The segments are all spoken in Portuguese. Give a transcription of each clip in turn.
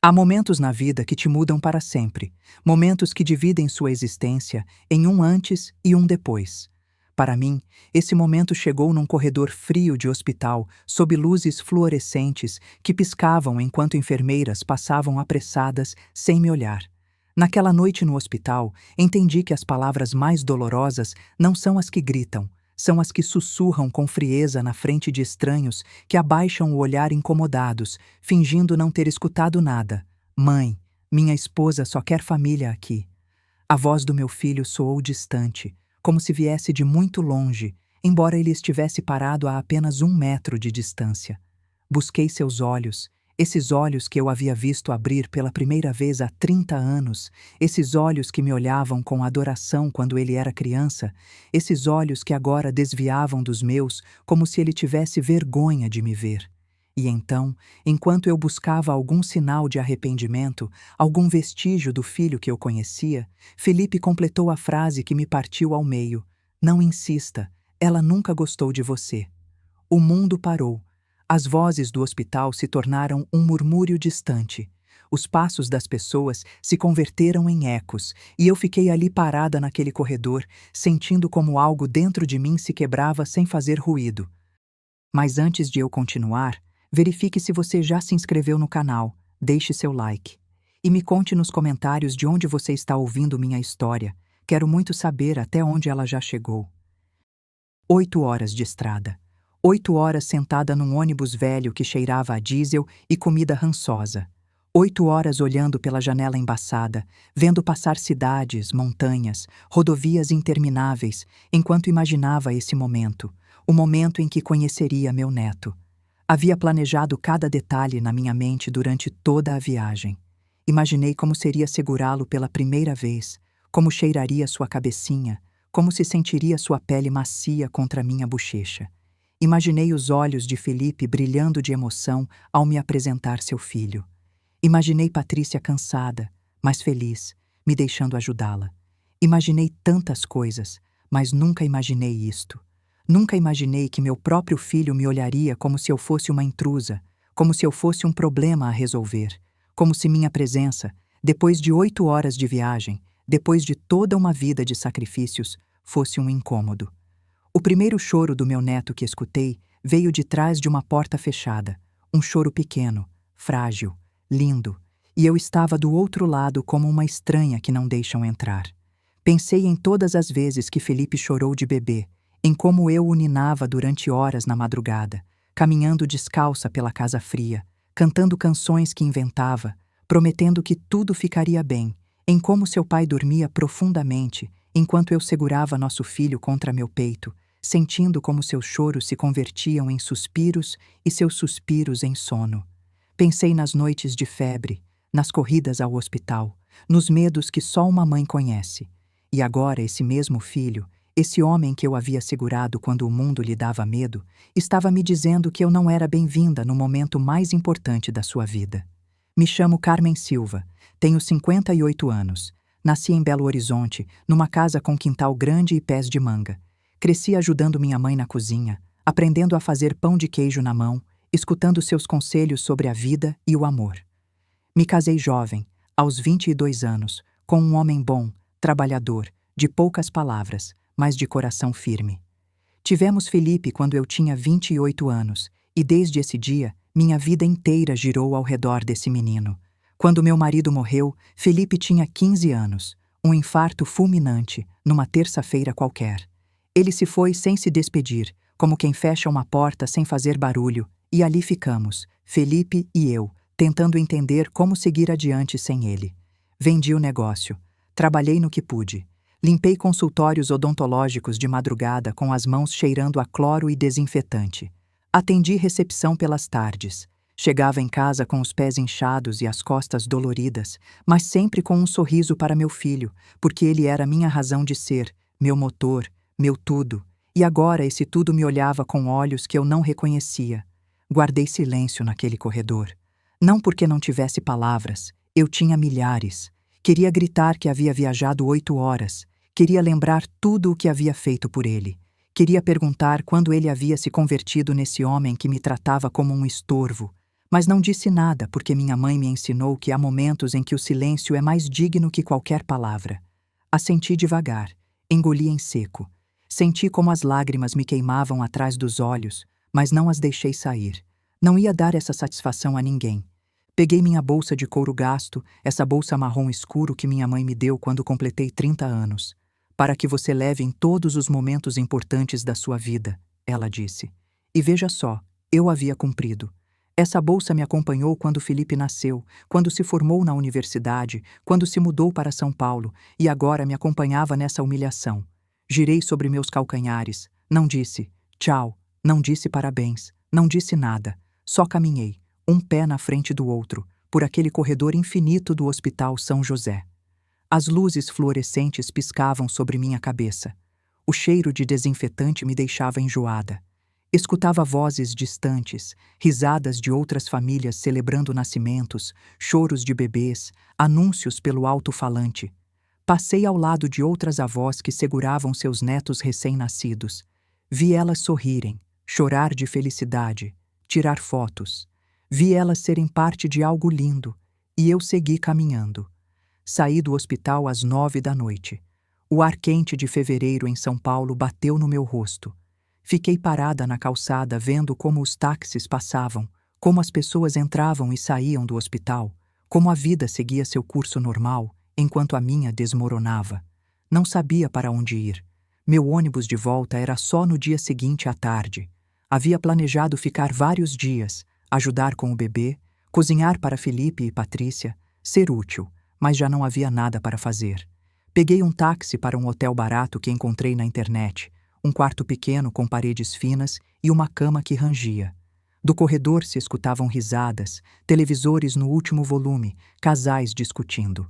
Há momentos na vida que te mudam para sempre, momentos que dividem sua existência em um antes e um depois. Para mim, esse momento chegou num corredor frio de hospital, sob luzes fluorescentes que piscavam enquanto enfermeiras passavam apressadas sem me olhar. Naquela noite no hospital, entendi que as palavras mais dolorosas não são as que gritam, são as que sussurram com frieza na frente de estranhos que abaixam o olhar incomodados, fingindo não ter escutado nada. Mãe, minha esposa só quer família aqui. A voz do meu filho soou distante, como se viesse de muito longe, embora ele estivesse parado a apenas 1 metro de distância. Busquei seus olhos, esses olhos que eu havia visto abrir pela primeira vez há 30 anos, esses olhos que me olhavam com adoração quando ele era criança, esses olhos que agora desviavam dos meus como se ele tivesse vergonha de me ver. E então, enquanto eu buscava algum sinal de arrependimento, algum vestígio do filho que eu conhecia, Felipe completou a frase que me partiu ao meio: "Não insista, ela nunca gostou de você." O mundo parou. As vozes do hospital se tornaram um murmúrio distante. Os passos das pessoas se converteram em ecos, e eu fiquei ali parada naquele corredor, sentindo como algo dentro de mim se quebrava sem fazer ruído. Mas antes de eu continuar, verifique se você já se inscreveu no canal, deixe seu like. E me conte nos comentários de onde você está ouvindo minha história. Quero muito saber até onde ela já chegou. 8 horas de estrada. 8 horas sentada num ônibus velho que cheirava a diesel e comida rançosa. 8 horas olhando pela janela embaçada, vendo passar cidades, montanhas, rodovias intermináveis, enquanto imaginava esse momento, o momento em que conheceria meu neto. Havia planejado cada detalhe na minha mente durante toda a viagem. Imaginei como seria segurá-lo pela primeira vez, como cheiraria sua cabecinha, como se sentiria sua pele macia contra minha bochecha. Imaginei os olhos de Felipe brilhando de emoção ao me apresentar seu filho. Imaginei Patrícia cansada, mas feliz, me deixando ajudá-la. Imaginei tantas coisas, mas nunca imaginei isto. Nunca imaginei que meu próprio filho me olharia como se eu fosse uma intrusa, como se eu fosse um problema a resolver, como se minha presença, depois de 8 horas de viagem, depois de toda uma vida de sacrifícios, fosse um incômodo. O primeiro choro do meu neto que escutei veio de trás de uma porta fechada, um choro pequeno, frágil, lindo, e eu estava do outro lado como uma estranha que não deixam entrar. Pensei em todas as vezes que Felipe chorou de bebê, em como eu o ninava durante horas na madrugada, caminhando descalça pela casa fria, cantando canções que inventava, prometendo que tudo ficaria bem, em como seu pai dormia profundamente, enquanto eu segurava nosso filho contra meu peito, sentindo como seus choros se convertiam em suspiros e seus suspiros em sono. Pensei nas noites de febre, nas corridas ao hospital, nos medos que só uma mãe conhece. E agora esse mesmo filho, esse homem que eu havia segurado quando o mundo lhe dava medo, estava me dizendo que eu não era bem-vinda no momento mais importante da sua vida. Me chamo Carmen Silva, tenho 58 anos. Nasci em Belo Horizonte, numa casa com quintal grande e pés de manga. Cresci ajudando minha mãe na cozinha, aprendendo a fazer pão de queijo na mão, escutando seus conselhos sobre a vida e o amor. Me casei jovem, aos 22 anos, com um homem bom, trabalhador, de poucas palavras, mas de coração firme. Tivemos Felipe quando eu tinha 28 anos, e desde esse dia, minha vida inteira girou ao redor desse menino. Quando meu marido morreu, Felipe tinha 15 anos, um infarto fulminante, numa terça-feira qualquer. Ele se foi sem se despedir, como quem fecha uma porta sem fazer barulho, e ali ficamos, Felipe e eu, tentando entender como seguir adiante sem ele. Vendi o negócio. Trabalhei no que pude. Limpei consultórios odontológicos de madrugada com as mãos cheirando a cloro e desinfetante. Atendi recepção pelas tardes. Chegava em casa com os pés inchados e as costas doloridas, mas sempre com um sorriso para meu filho, porque ele era minha razão de ser, meu motor, meu tudo, e agora esse tudo me olhava com olhos que eu não reconhecia. Guardei silêncio naquele corredor. Não porque não tivesse palavras, eu tinha milhares. Queria gritar que havia viajado 8 horas. Queria lembrar tudo o que havia feito por ele. Queria perguntar quando ele havia se convertido nesse homem que me tratava como um estorvo. Mas não disse nada porque minha mãe me ensinou que há momentos em que o silêncio é mais digno que qualquer palavra. Assenti devagar, engoli em seco. Senti como as lágrimas me queimavam atrás dos olhos, mas não as deixei sair. Não ia dar essa satisfação a ninguém. Peguei minha bolsa de couro gasto, essa bolsa marrom escuro que minha mãe me deu quando completei 30 anos. Para que você leve em todos os momentos importantes da sua vida, ela disse. E veja só, eu havia cumprido. Essa bolsa me acompanhou quando Felipe nasceu, quando se formou na universidade, quando se mudou para São Paulo, e agora me acompanhava nessa humilhação. Girei sobre meus calcanhares, não disse tchau, não disse parabéns, não disse nada, só caminhei, um pé na frente do outro, por aquele corredor infinito do Hospital São José. As luzes fluorescentes piscavam sobre minha cabeça. O cheiro de desinfetante me deixava enjoada. Escutava vozes distantes, risadas de outras famílias celebrando nascimentos, choros de bebês, anúncios pelo alto-falante. Passei ao lado de outras avós que seguravam seus netos recém-nascidos. Vi elas sorrirem, chorar de felicidade, tirar fotos. Vi elas serem parte de algo lindo, e eu segui caminhando. Saí do hospital às 9 da noite. O ar quente de fevereiro em São Paulo bateu no meu rosto. Fiquei parada na calçada vendo como os táxis passavam, como as pessoas entravam e saíam do hospital, como a vida seguia seu curso normal, enquanto a minha desmoronava. Não sabia para onde ir. Meu ônibus de volta era só no dia seguinte à tarde. Havia planejado ficar vários dias, ajudar com o bebê, cozinhar para Felipe e Patrícia, ser útil, mas já não havia nada para fazer. Peguei um táxi para um hotel barato que encontrei na internet, um quarto pequeno com paredes finas e uma cama que rangia. Do corredor se escutavam risadas, televisores no último volume, casais discutindo.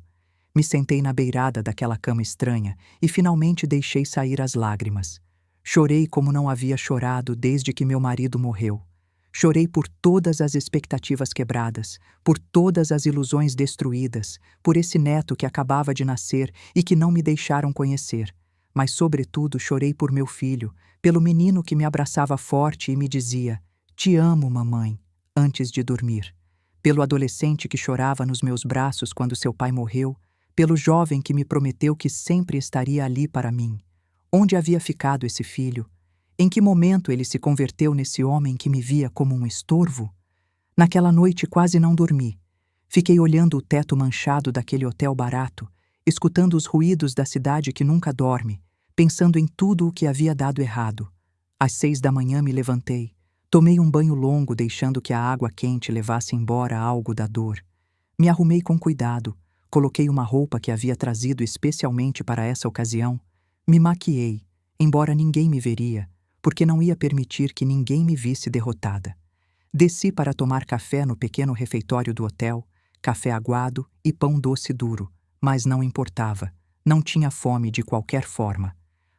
Me sentei na beirada daquela cama estranha e finalmente deixei sair as lágrimas. Chorei como não havia chorado desde que meu marido morreu. Chorei por todas as expectativas quebradas, por todas as ilusões destruídas, por esse neto que acabava de nascer e que não me deixaram conhecer. Mas, sobretudo, chorei por meu filho, pelo menino que me abraçava forte e me dizia: "Te amo, mamãe", antes de dormir. Pelo adolescente que chorava nos meus braços quando seu pai morreu, pelo jovem que me prometeu que sempre estaria ali para mim. Onde havia ficado esse filho? Em que momento ele se converteu nesse homem que me via como um estorvo? Naquela noite quase não dormi. Fiquei olhando o teto manchado daquele hotel barato, escutando os ruídos da cidade que nunca dorme, pensando em tudo o que havia dado errado. Às 6 da manhã me levantei. Tomei um banho longo, deixando que a água quente levasse embora algo da dor. Me arrumei com cuidado, coloquei uma roupa que havia trazido especialmente para essa ocasião. Me maquiei, embora ninguém me veria, porque não ia permitir que ninguém me visse derrotada. Desci para tomar café no pequeno refeitório do hotel, café aguado e pão doce duro, mas não importava, não tinha fome de qualquer forma.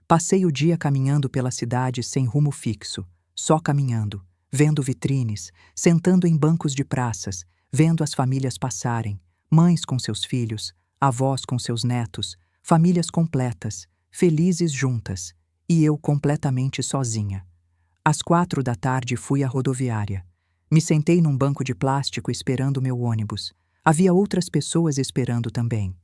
Passei o dia caminhando pela cidade sem rumo fixo, só caminhando, vendo vitrines, sentando em bancos de praças, vendo as famílias passarem, mães com seus filhos, avós com seus netos, famílias completas, felizes juntas, e eu completamente sozinha. Às 4 da tarde fui à rodoviária. Me sentei num banco de plástico esperando meu ônibus. Havia outras pessoas esperando também.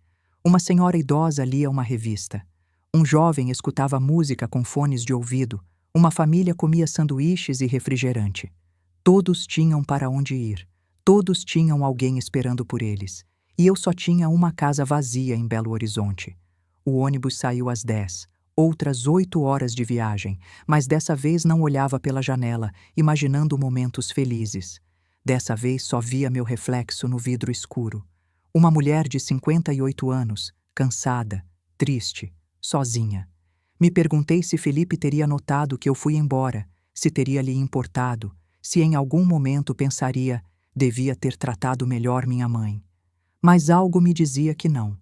Uma senhora idosa lia uma revista. Um jovem escutava música com fones de ouvido. Uma família comia sanduíches e refrigerante. Todos tinham para onde ir. Todos tinham alguém esperando por eles. E eu só tinha uma casa vazia em Belo Horizonte. O ônibus saiu às 10. Outras 8 horas de viagem, mas dessa vez não olhava pela janela, imaginando momentos felizes. Dessa vez só via meu reflexo no vidro escuro. Uma mulher de 58 anos, cansada, triste, sozinha. Me perguntei se Felipe teria notado que eu fui embora, se teria lhe importado, se em algum momento pensaria, devia ter tratado melhor minha mãe. Mas algo me dizia que não.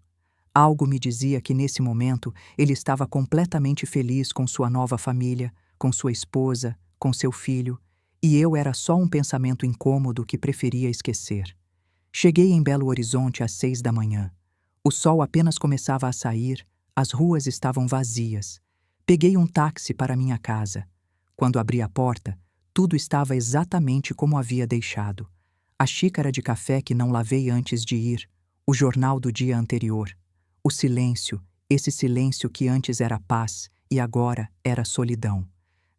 Algo me dizia que nesse momento ele estava completamente feliz com sua nova família, com sua esposa, com seu filho, e eu era só um pensamento incômodo que preferia esquecer. Cheguei em Belo Horizonte às 6 da manhã. O sol apenas começava a sair, as ruas estavam vazias. Peguei um táxi para minha casa. Quando abri a porta, tudo estava exatamente como havia deixado. A xícara de café que não lavei antes de ir, o jornal do dia anterior, o silêncio, esse silêncio que antes era paz e agora era solidão.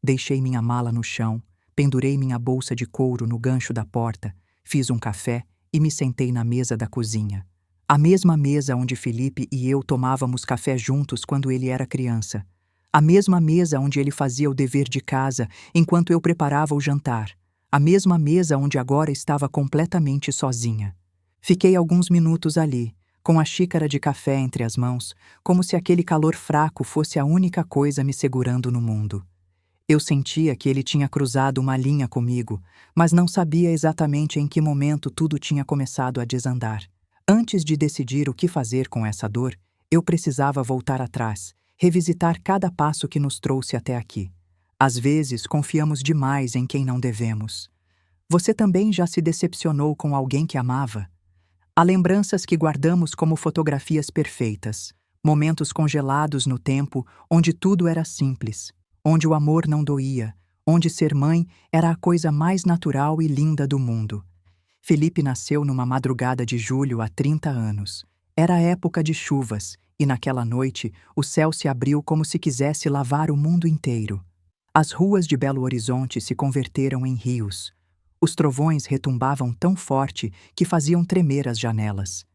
Deixei minha mala no chão, pendurei minha bolsa de couro no gancho da porta, fiz um café e me sentei na mesa da cozinha. A mesma mesa onde Felipe e eu tomávamos café juntos quando ele era criança. A mesma mesa onde ele fazia o dever de casa enquanto eu preparava o jantar. A mesma mesa onde agora estava completamente sozinha. Fiquei alguns minutos ali, com a xícara de café entre as mãos, como se aquele calor fraco fosse a única coisa me segurando no mundo. Eu sentia que ele tinha cruzado uma linha comigo, mas não sabia exatamente em que momento tudo tinha começado a desandar. Antes de decidir o que fazer com essa dor, eu precisava voltar atrás, revisitar cada passo que nos trouxe até aqui. Às vezes, confiamos demais em quem não devemos. Você também já se decepcionou com alguém que amava? Há lembranças que guardamos como fotografias perfeitas, momentos congelados no tempo onde tudo era simples, onde o amor não doía, onde ser mãe era a coisa mais natural e linda do mundo. Felipe nasceu numa madrugada de julho há 30 anos. Era época de chuvas, e naquela noite o céu se abriu como se quisesse lavar o mundo inteiro. As ruas de Belo Horizonte se converteram em rios. Os trovões retumbavam tão forte que faziam tremer as janelas.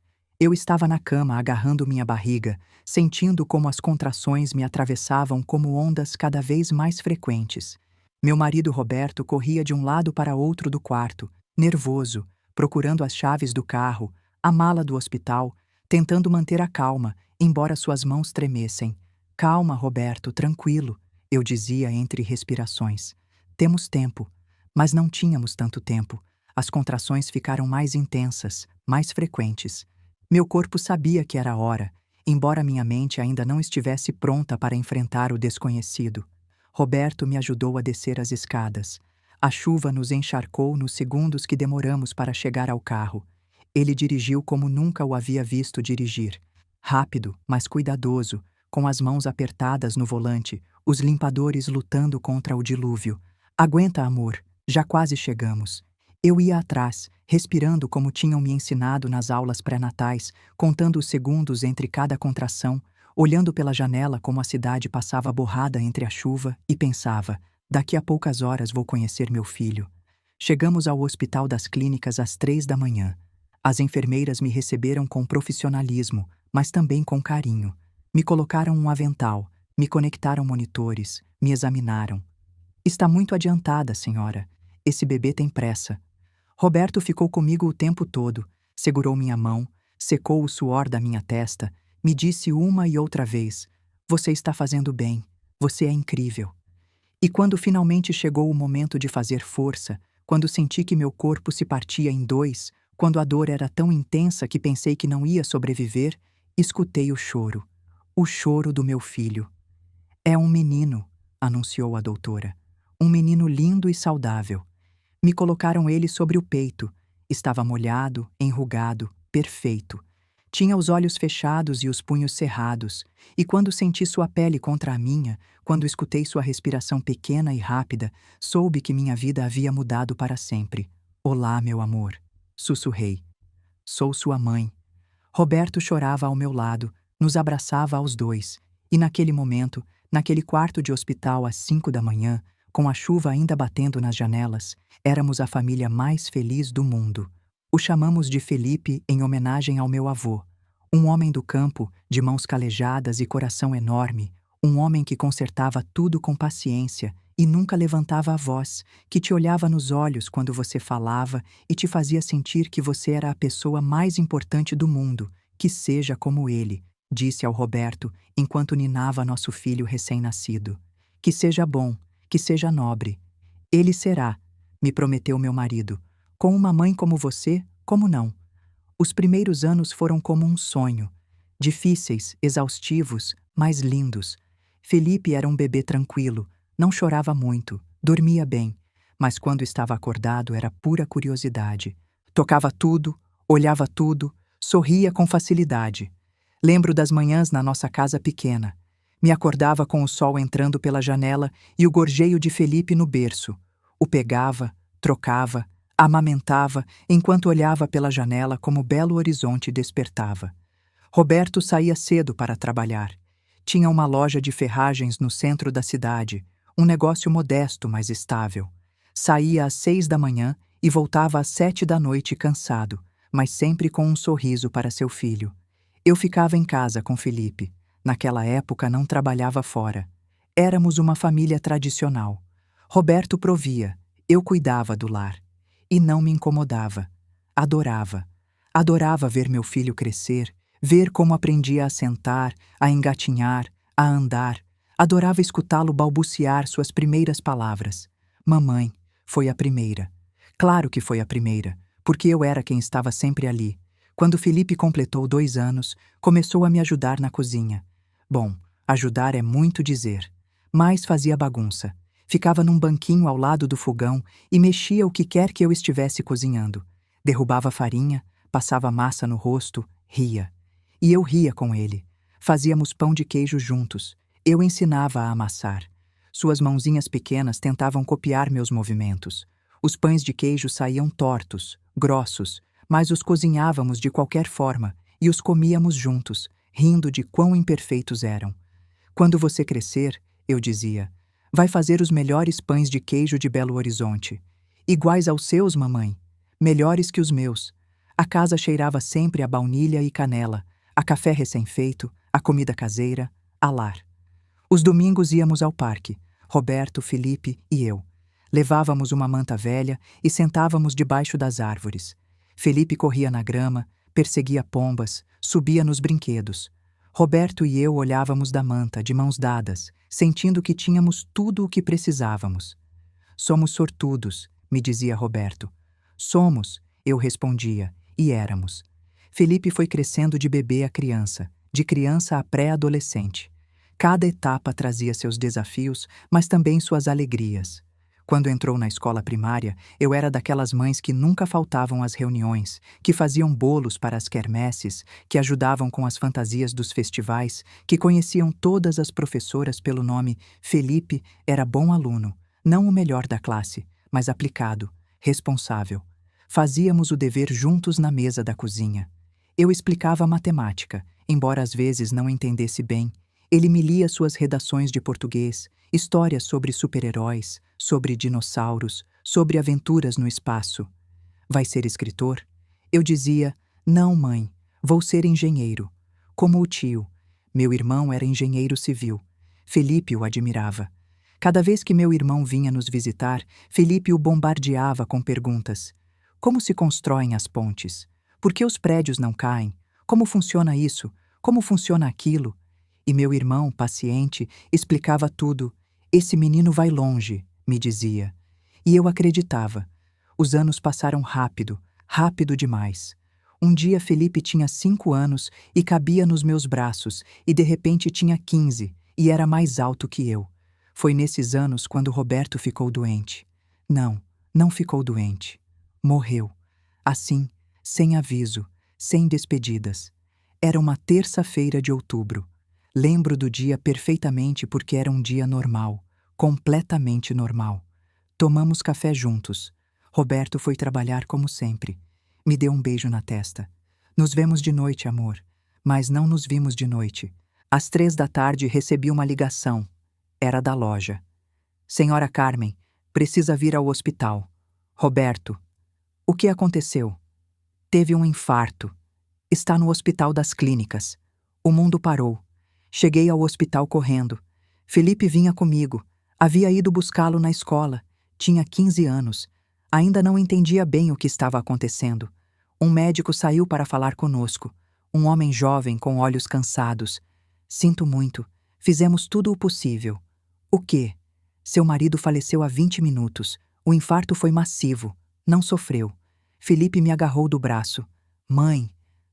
Eu estava na cama agarrando minha barriga, sentindo como as contrações me atravessavam como ondas cada vez mais frequentes. Meu marido Roberto corria de um lado para outro do quarto, nervoso, procurando as chaves do carro, a mala do hospital, tentando manter a calma, embora suas mãos tremessem. "Calma, Roberto, tranquilo", eu dizia entre respirações. "Temos tempo." Mas não tínhamos tanto tempo. As contrações ficaram mais intensas, mais frequentes. Meu corpo sabia que era hora, embora minha mente ainda não estivesse pronta para enfrentar o desconhecido. Roberto me ajudou a descer as escadas. A chuva nos encharcou nos segundos que demoramos para chegar ao carro. Ele dirigiu como nunca o havia visto dirigir. Rápido, mas cuidadoso, com as mãos apertadas no volante, os limpadores lutando contra o dilúvio. "Aguenta, amor, já quase chegamos." Eu ia atrás, respirando como tinham me ensinado nas aulas pré-natais, contando os segundos entre cada contração, olhando pela janela como a cidade passava borrada entre a chuva e pensava: "Daqui a poucas horas vou conhecer meu filho." Chegamos ao Hospital das Clínicas às 3 da manhã. As enfermeiras me receberam com profissionalismo, mas também com carinho. Me colocaram um avental, me conectaram monitores, me examinaram. "Está muito adiantada, senhora. Esse bebê tem pressa." Roberto ficou comigo o tempo todo, segurou minha mão, secou o suor da minha testa, me disse uma e outra vez: "Você está fazendo bem, você é incrível." E quando finalmente chegou o momento de fazer força, quando senti que meu corpo se partia em dois, quando a dor era tão intensa que pensei que não ia sobreviver, escutei o choro do meu filho. "É um menino", anunciou a doutora. "Um menino lindo e saudável." Me colocaram ele sobre o peito. Estava molhado, enrugado, perfeito. Tinha os olhos fechados e os punhos cerrados, e quando senti sua pele contra a minha, quando escutei sua respiração pequena e rápida, soube que minha vida havia mudado para sempre. "Olá, meu amor", sussurrei. "Sou sua mãe." Roberto chorava ao meu lado, nos abraçava aos dois, e naquele momento, naquele quarto de hospital às 5 da manhã, com a chuva ainda batendo nas janelas, éramos a família mais feliz do mundo. O chamamos de Felipe em homenagem ao meu avô. Um homem do campo, de mãos calejadas e coração enorme, um homem que consertava tudo com paciência e nunca levantava a voz, que te olhava nos olhos quando você falava e te fazia sentir que você era a pessoa mais importante do mundo, que seja como ele, disse ao Roberto enquanto ninava nosso filho recém-nascido. "Que seja bom, que seja nobre. Ele será", me prometeu meu marido. "Com uma mãe como você, como não?" Os primeiros anos foram como um sonho. Difíceis, exaustivos, mas lindos. Felipe era um bebê tranquilo, não chorava muito, dormia bem, mas quando estava acordado era pura curiosidade. Tocava tudo, olhava tudo, sorria com facilidade. Lembro das manhãs na nossa casa pequena. Me acordava com o sol entrando pela janela e o gorjeio de Felipe no berço. O pegava, trocava, Amamentava enquanto olhava pela janela como o belo horizonte despertava. Roberto saía cedo para trabalhar. Tinha uma loja de ferragens no centro da cidade, um negócio modesto, mas estável. Saía às 6 da manhã e voltava às 7 da noite cansado, mas sempre com um sorriso para seu filho. Eu ficava em casa com Felipe. Naquela época não trabalhava fora. Éramos uma família tradicional. Roberto provia, eu cuidava do lar. E não me incomodava. Adorava. Adorava ver meu filho crescer, ver como aprendia a sentar, a engatinhar, a andar. Adorava escutá-lo balbuciar suas primeiras palavras. Mamãe, foi a primeira. Claro que foi a primeira, porque eu era quem estava sempre ali. Quando Felipe completou 2 anos, começou a me ajudar na cozinha. Bom, ajudar é muito dizer. Mas fazia bagunça. Ficava num banquinho ao lado do fogão e mexia o que quer que eu estivesse cozinhando. Derrubava farinha, passava massa no rosto, ria. E eu ria com ele. Fazíamos pão de queijo juntos. Eu ensinava a amassar. Suas mãozinhas pequenas tentavam copiar meus movimentos. Os pães de queijo saíam tortos, grossos, mas os cozinhávamos de qualquer forma e os comíamos juntos, rindo de quão imperfeitos eram. Quando você crescer, eu dizia, vai fazer os melhores pães de queijo de Belo Horizonte. Iguais aos seus, mamãe. Melhores que os meus. A casa cheirava sempre a baunilha e canela, a café recém-feito, a comida caseira, a lar. Os domingos íamos ao parque, Roberto, Felipe e eu. Levávamos uma manta velha e sentávamos debaixo das árvores. Felipe corria na grama, perseguia pombas, subia nos brinquedos. Roberto e eu olhávamos da manta, de mãos dadas, sentindo que tínhamos tudo o que precisávamos. Somos sortudos, me dizia Roberto. Somos, eu respondia, e éramos. Felipe foi crescendo de bebê a criança, de criança a pré-adolescente. Cada etapa trazia seus desafios, mas também suas alegrias. Quando entrou na escola primária, eu era daquelas mães que nunca faltavam às reuniões, que faziam bolos para as quermesses, que ajudavam com as fantasias dos festivais, que conheciam todas as professoras pelo nome. Felipe era bom aluno, não o melhor da classe, mas aplicado, responsável. Fazíamos o dever juntos na mesa da cozinha. Eu explicava matemática, embora às vezes não entendesse bem. Ele me lia suas redações de português, histórias sobre super-heróis, sobre dinossauros, sobre aventuras no espaço. Vai ser escritor? Eu dizia, não, mãe, vou ser engenheiro. Como o tio. Meu irmão era engenheiro civil. Felipe o admirava. Cada vez que meu irmão vinha nos visitar, Felipe o bombardeava com perguntas. Como se constroem as pontes? Por que os prédios não caem? Como funciona isso? Como funciona aquilo? E meu irmão, paciente, explicava tudo. Esse menino vai longe, me dizia. E eu acreditava. Os anos passaram rápido, rápido demais. Um dia Felipe tinha 5 anos e cabia nos meus braços, e de repente tinha 15, e era mais alto que eu. Foi nesses anos quando Roberto ficou doente. Não, não ficou doente. Morreu. Assim, sem aviso, sem despedidas. Era uma terça-feira de outubro. Lembro do dia perfeitamente porque era um dia normal, completamente normal. Tomamos café juntos. Roberto foi trabalhar como sempre. Me deu um beijo na testa. Nos vemos de noite, amor. Mas não nos vimos de noite. Às 3 da tarde recebi uma ligação. Era da loja. Senhora Carmen, precisa vir ao hospital. Roberto. O que aconteceu? Teve um infarto. Está no Hospital das Clínicas. O mundo parou. Cheguei ao hospital correndo. Felipe vinha comigo. Havia ido buscá-lo na escola. Tinha 15 anos. Ainda não entendia bem o que estava acontecendo. Um médico saiu para falar conosco. Um homem jovem com olhos cansados. Sinto muito. Fizemos tudo o possível. O quê? Seu marido faleceu há 20 minutos. O infarto foi massivo. Não sofreu. Felipe me agarrou do braço. Mãe,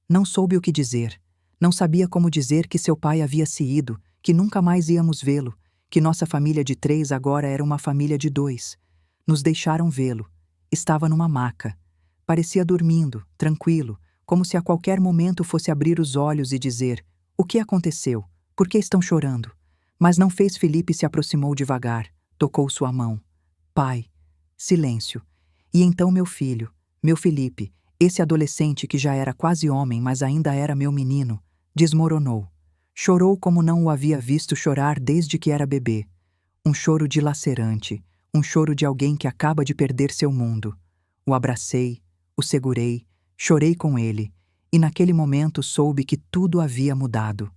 não soube o que dizer. Não sabia como dizer que seu pai havia se ido, que nunca mais íamos vê-lo, que nossa família de 3 agora era uma família de 2. Nos deixaram vê-lo. Estava numa maca. Parecia dormindo, tranquilo, como se a qualquer momento fosse abrir os olhos e dizer: o que aconteceu? Por que estão chorando? Mas não fez. Felipe se aproximou devagar, tocou sua mão. Pai. Silêncio. E então meu Felipe, esse adolescente que já era quase homem, mas ainda era meu menino, desmoronou. Chorou como não o havia visto chorar desde que era bebê. Um choro dilacerante, um choro de alguém que acaba de perder seu mundo. O abracei, o segurei, chorei com ele, e naquele momento soube que tudo havia mudado.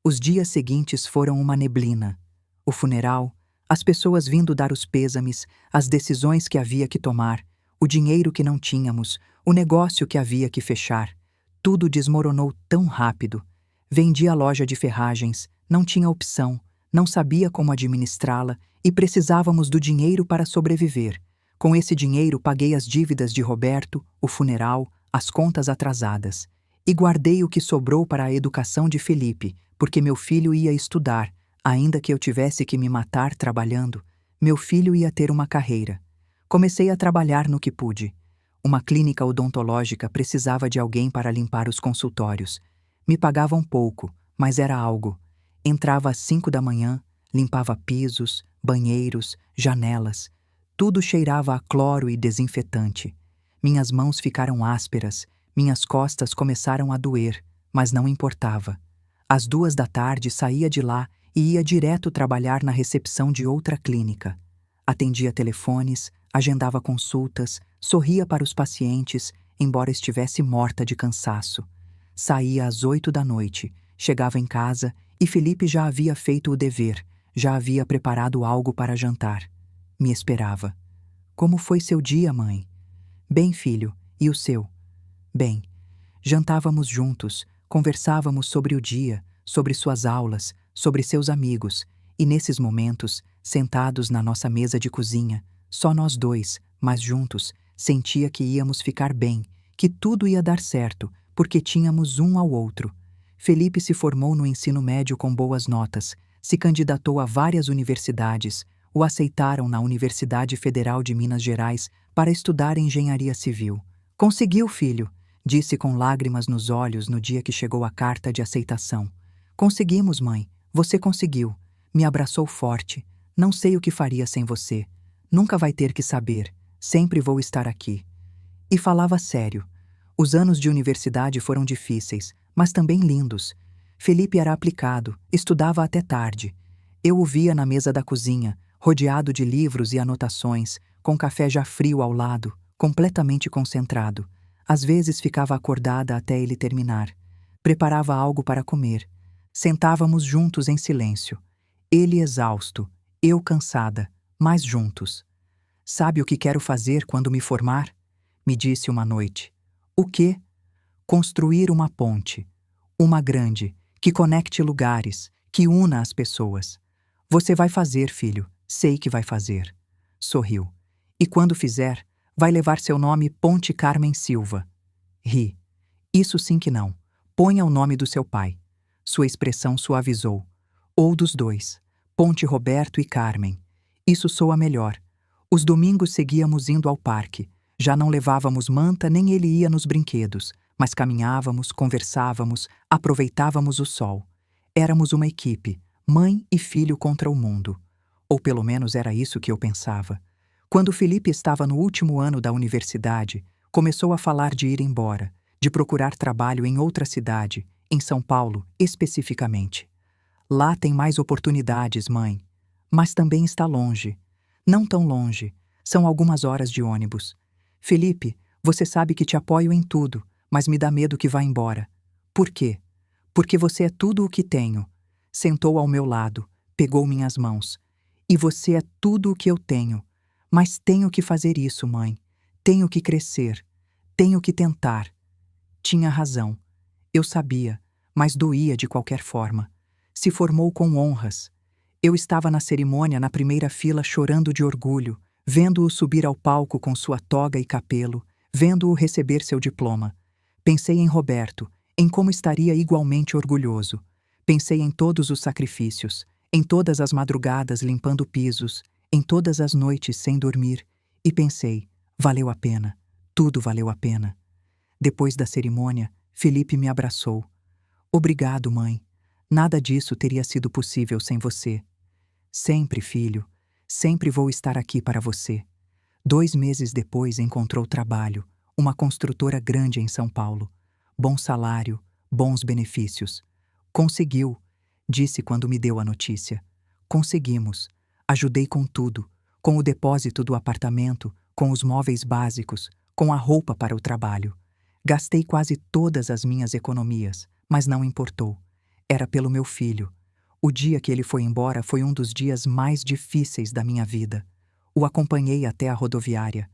Os dias seguintes foram uma neblina. O funeral, as pessoas vindo dar os pêsames, as decisões que havia que tomar, o dinheiro que não tínhamos, o negócio que havia que fechar. Tudo desmoronou tão rápido. Vendi a loja de ferragens, não tinha opção, não sabia como administrá-la e precisávamos do dinheiro para sobreviver. Com esse dinheiro paguei as dívidas de Roberto, o funeral, as contas atrasadas. E guardei o que sobrou para a educação de Felipe, porque meu filho ia estudar, ainda que eu tivesse que me matar trabalhando, meu filho ia ter uma carreira. Comecei a trabalhar no que pude. Uma clínica odontológica precisava de alguém para limpar os consultórios. Me pagavam pouco, mas era algo. Entrava às 5 da manhã, limpava pisos, banheiros, janelas. Tudo cheirava a cloro e desinfetante. Minhas mãos ficaram ásperas, minhas costas começaram a doer, mas não importava. Às 2 da tarde saía de lá e ia direto trabalhar na recepção de outra clínica. Atendia telefones, agendava consultas, sorria para os pacientes, embora estivesse morta de cansaço. Saía às 8 da noite, chegava em casa e Felipe já havia feito o dever, já havia preparado algo para jantar. Me esperava. Como foi seu dia, mãe? Bem, filho, e o seu? Bem. Jantávamos juntos, conversávamos sobre o dia, sobre suas aulas, sobre seus amigos, e nesses momentos, sentados na nossa mesa de cozinha, só nós dois, mas juntos, sentia que íamos ficar bem, que tudo ia dar certo, porque tínhamos um ao outro. Felipe se formou no ensino médio com boas notas, se candidatou a várias universidades, o aceitaram na Universidade Federal de Minas Gerais para estudar engenharia civil. Conseguiu, filho, disse com lágrimas nos olhos no dia que chegou a carta de aceitação. Conseguimos, mãe, você conseguiu. Me abraçou forte. Não sei o que faria sem você. Nunca vai ter que saber. Sempre vou estar aqui. E falava sério. Os anos de universidade foram difíceis, mas também lindos. Felipe era aplicado, estudava até tarde. Eu o via na mesa da cozinha, rodeado de livros e anotações, com café já frio ao lado, completamente concentrado. Às vezes ficava acordada até ele terminar. Preparava algo para comer. Sentávamos juntos em silêncio. Ele exausto, eu cansada, mas juntos. Sabe o que quero fazer quando me formar? Me disse uma noite. O quê? Construir uma ponte. Uma grande, que conecte lugares, que una as pessoas. Você vai fazer, filho. Sei que vai fazer. Sorriu. E quando fizer, vai levar seu nome Ponte Carmen Silva. Ri. Isso sim que não. Ponha o nome do seu pai. Sua expressão suavizou. Ou dos dois. Ponte Roberto e Carmen. Isso soa melhor. Os domingos seguíamos indo ao parque. Já não levávamos manta nem ele ia nos brinquedos, mas caminhávamos, conversávamos, aproveitávamos o sol. Éramos uma equipe, mãe e filho contra o mundo. Ou pelo menos era isso que eu pensava. Quando Felipe estava no último ano da universidade, começou a falar de ir embora, de procurar trabalho em outra cidade, em São Paulo, especificamente. Lá tem mais oportunidades, mãe. Mas também está longe. Não tão longe. São algumas horas de ônibus. Felipe, você sabe que te apoio em tudo, mas me dá medo que vá embora. Por quê? Porque você é tudo o que tenho. Sentou ao meu lado, pegou minhas mãos. E você é tudo o que eu tenho. Mas tenho que fazer isso, mãe. Tenho que crescer. Tenho que tentar. Tinha razão. Eu sabia, mas doía de qualquer forma. Se formou com honras. Eu estava na cerimônia na primeira fila chorando de orgulho, vendo-o subir ao palco com sua toga e capelo, vendo-o receber seu diploma. Pensei em Roberto, em como estaria igualmente orgulhoso. Pensei em todos os sacrifícios, em todas as madrugadas limpando pisos, em todas as noites sem dormir, e pensei, valeu a pena, tudo valeu a pena. Depois da cerimônia, Felipe me abraçou. Obrigado, mãe. Nada disso teria sido possível sem você. Sempre, filho, sempre vou estar aqui para você. 2 meses depois encontrou trabalho, uma construtora grande em São Paulo. Bom salário, bons benefícios. Conseguiu, disse quando me deu a notícia. Conseguimos. Ajudei com tudo, com o depósito do apartamento, com os móveis básicos, com a roupa para o trabalho. Gastei quase todas as minhas economias, mas não importou. Era pelo meu filho. O dia que ele foi embora foi um dos dias mais difíceis da minha vida. O acompanhei até a rodoviária.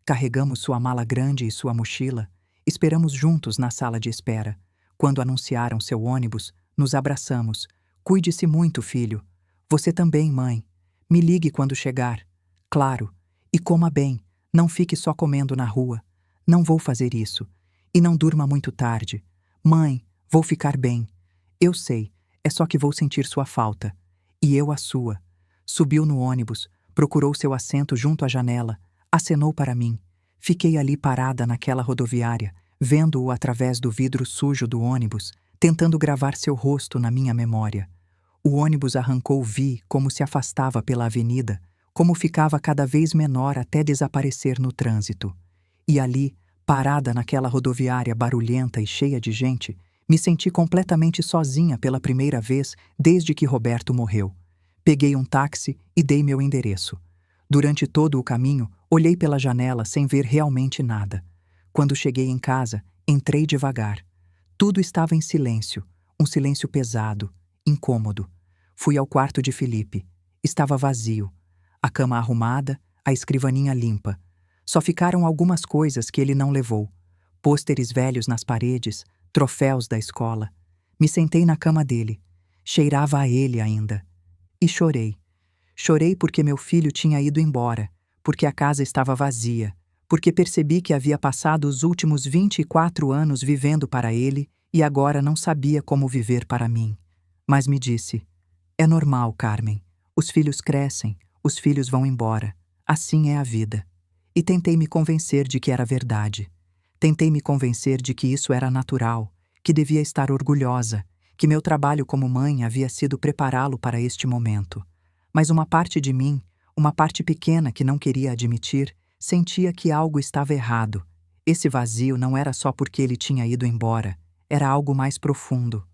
Carregamos sua mala grande e sua mochila. Esperamos juntos na sala de espera. Quando anunciaram seu ônibus, nos abraçamos. Cuide-se muito, filho. Você também, mãe. Me ligue quando chegar. Claro. E coma bem. Não fique só comendo na rua. Não vou fazer isso. E não durma muito tarde. Mãe, vou ficar bem. Eu sei, é só que vou sentir sua falta. E eu a sua. Subiu no ônibus, procurou seu assento junto à janela, acenou para mim. Fiquei ali parada naquela rodoviária, vendo-o através do vidro sujo do ônibus, tentando gravar seu rosto na minha memória. O ônibus arrancou, vi como se afastava pela avenida, como ficava cada vez menor até desaparecer no trânsito. E ali, parada naquela rodoviária barulhenta e cheia de gente, me senti completamente sozinha pela primeira vez desde que Roberto morreu. Peguei um táxi e dei meu endereço. Durante todo o caminho, olhei pela janela sem ver realmente nada. Quando cheguei em casa, entrei devagar. Tudo estava em silêncio, um silêncio pesado, incômodo. Fui ao quarto de Felipe. Estava vazio. A cama arrumada, a escrivaninha limpa. Só ficaram algumas coisas que ele não levou. Pôsteres velhos nas paredes, troféus da escola. Me sentei na cama dele. Cheirava a ele ainda. E chorei. Chorei porque meu filho tinha ido embora, porque a casa estava vazia, porque percebi que havia passado os últimos 24 anos vivendo para ele e agora não sabia como viver para mim. Mas me disse: é normal, Carmen. Os filhos crescem, os filhos vão embora. Assim é a vida. E tentei me convencer de que era verdade. Tentei me convencer de que isso era natural, que devia estar orgulhosa, que meu trabalho como mãe havia sido prepará-lo para este momento. Mas uma parte de mim, uma parte pequena que não queria admitir, sentia que algo estava errado. Esse vazio não era só porque ele tinha ido embora, era algo mais profundo.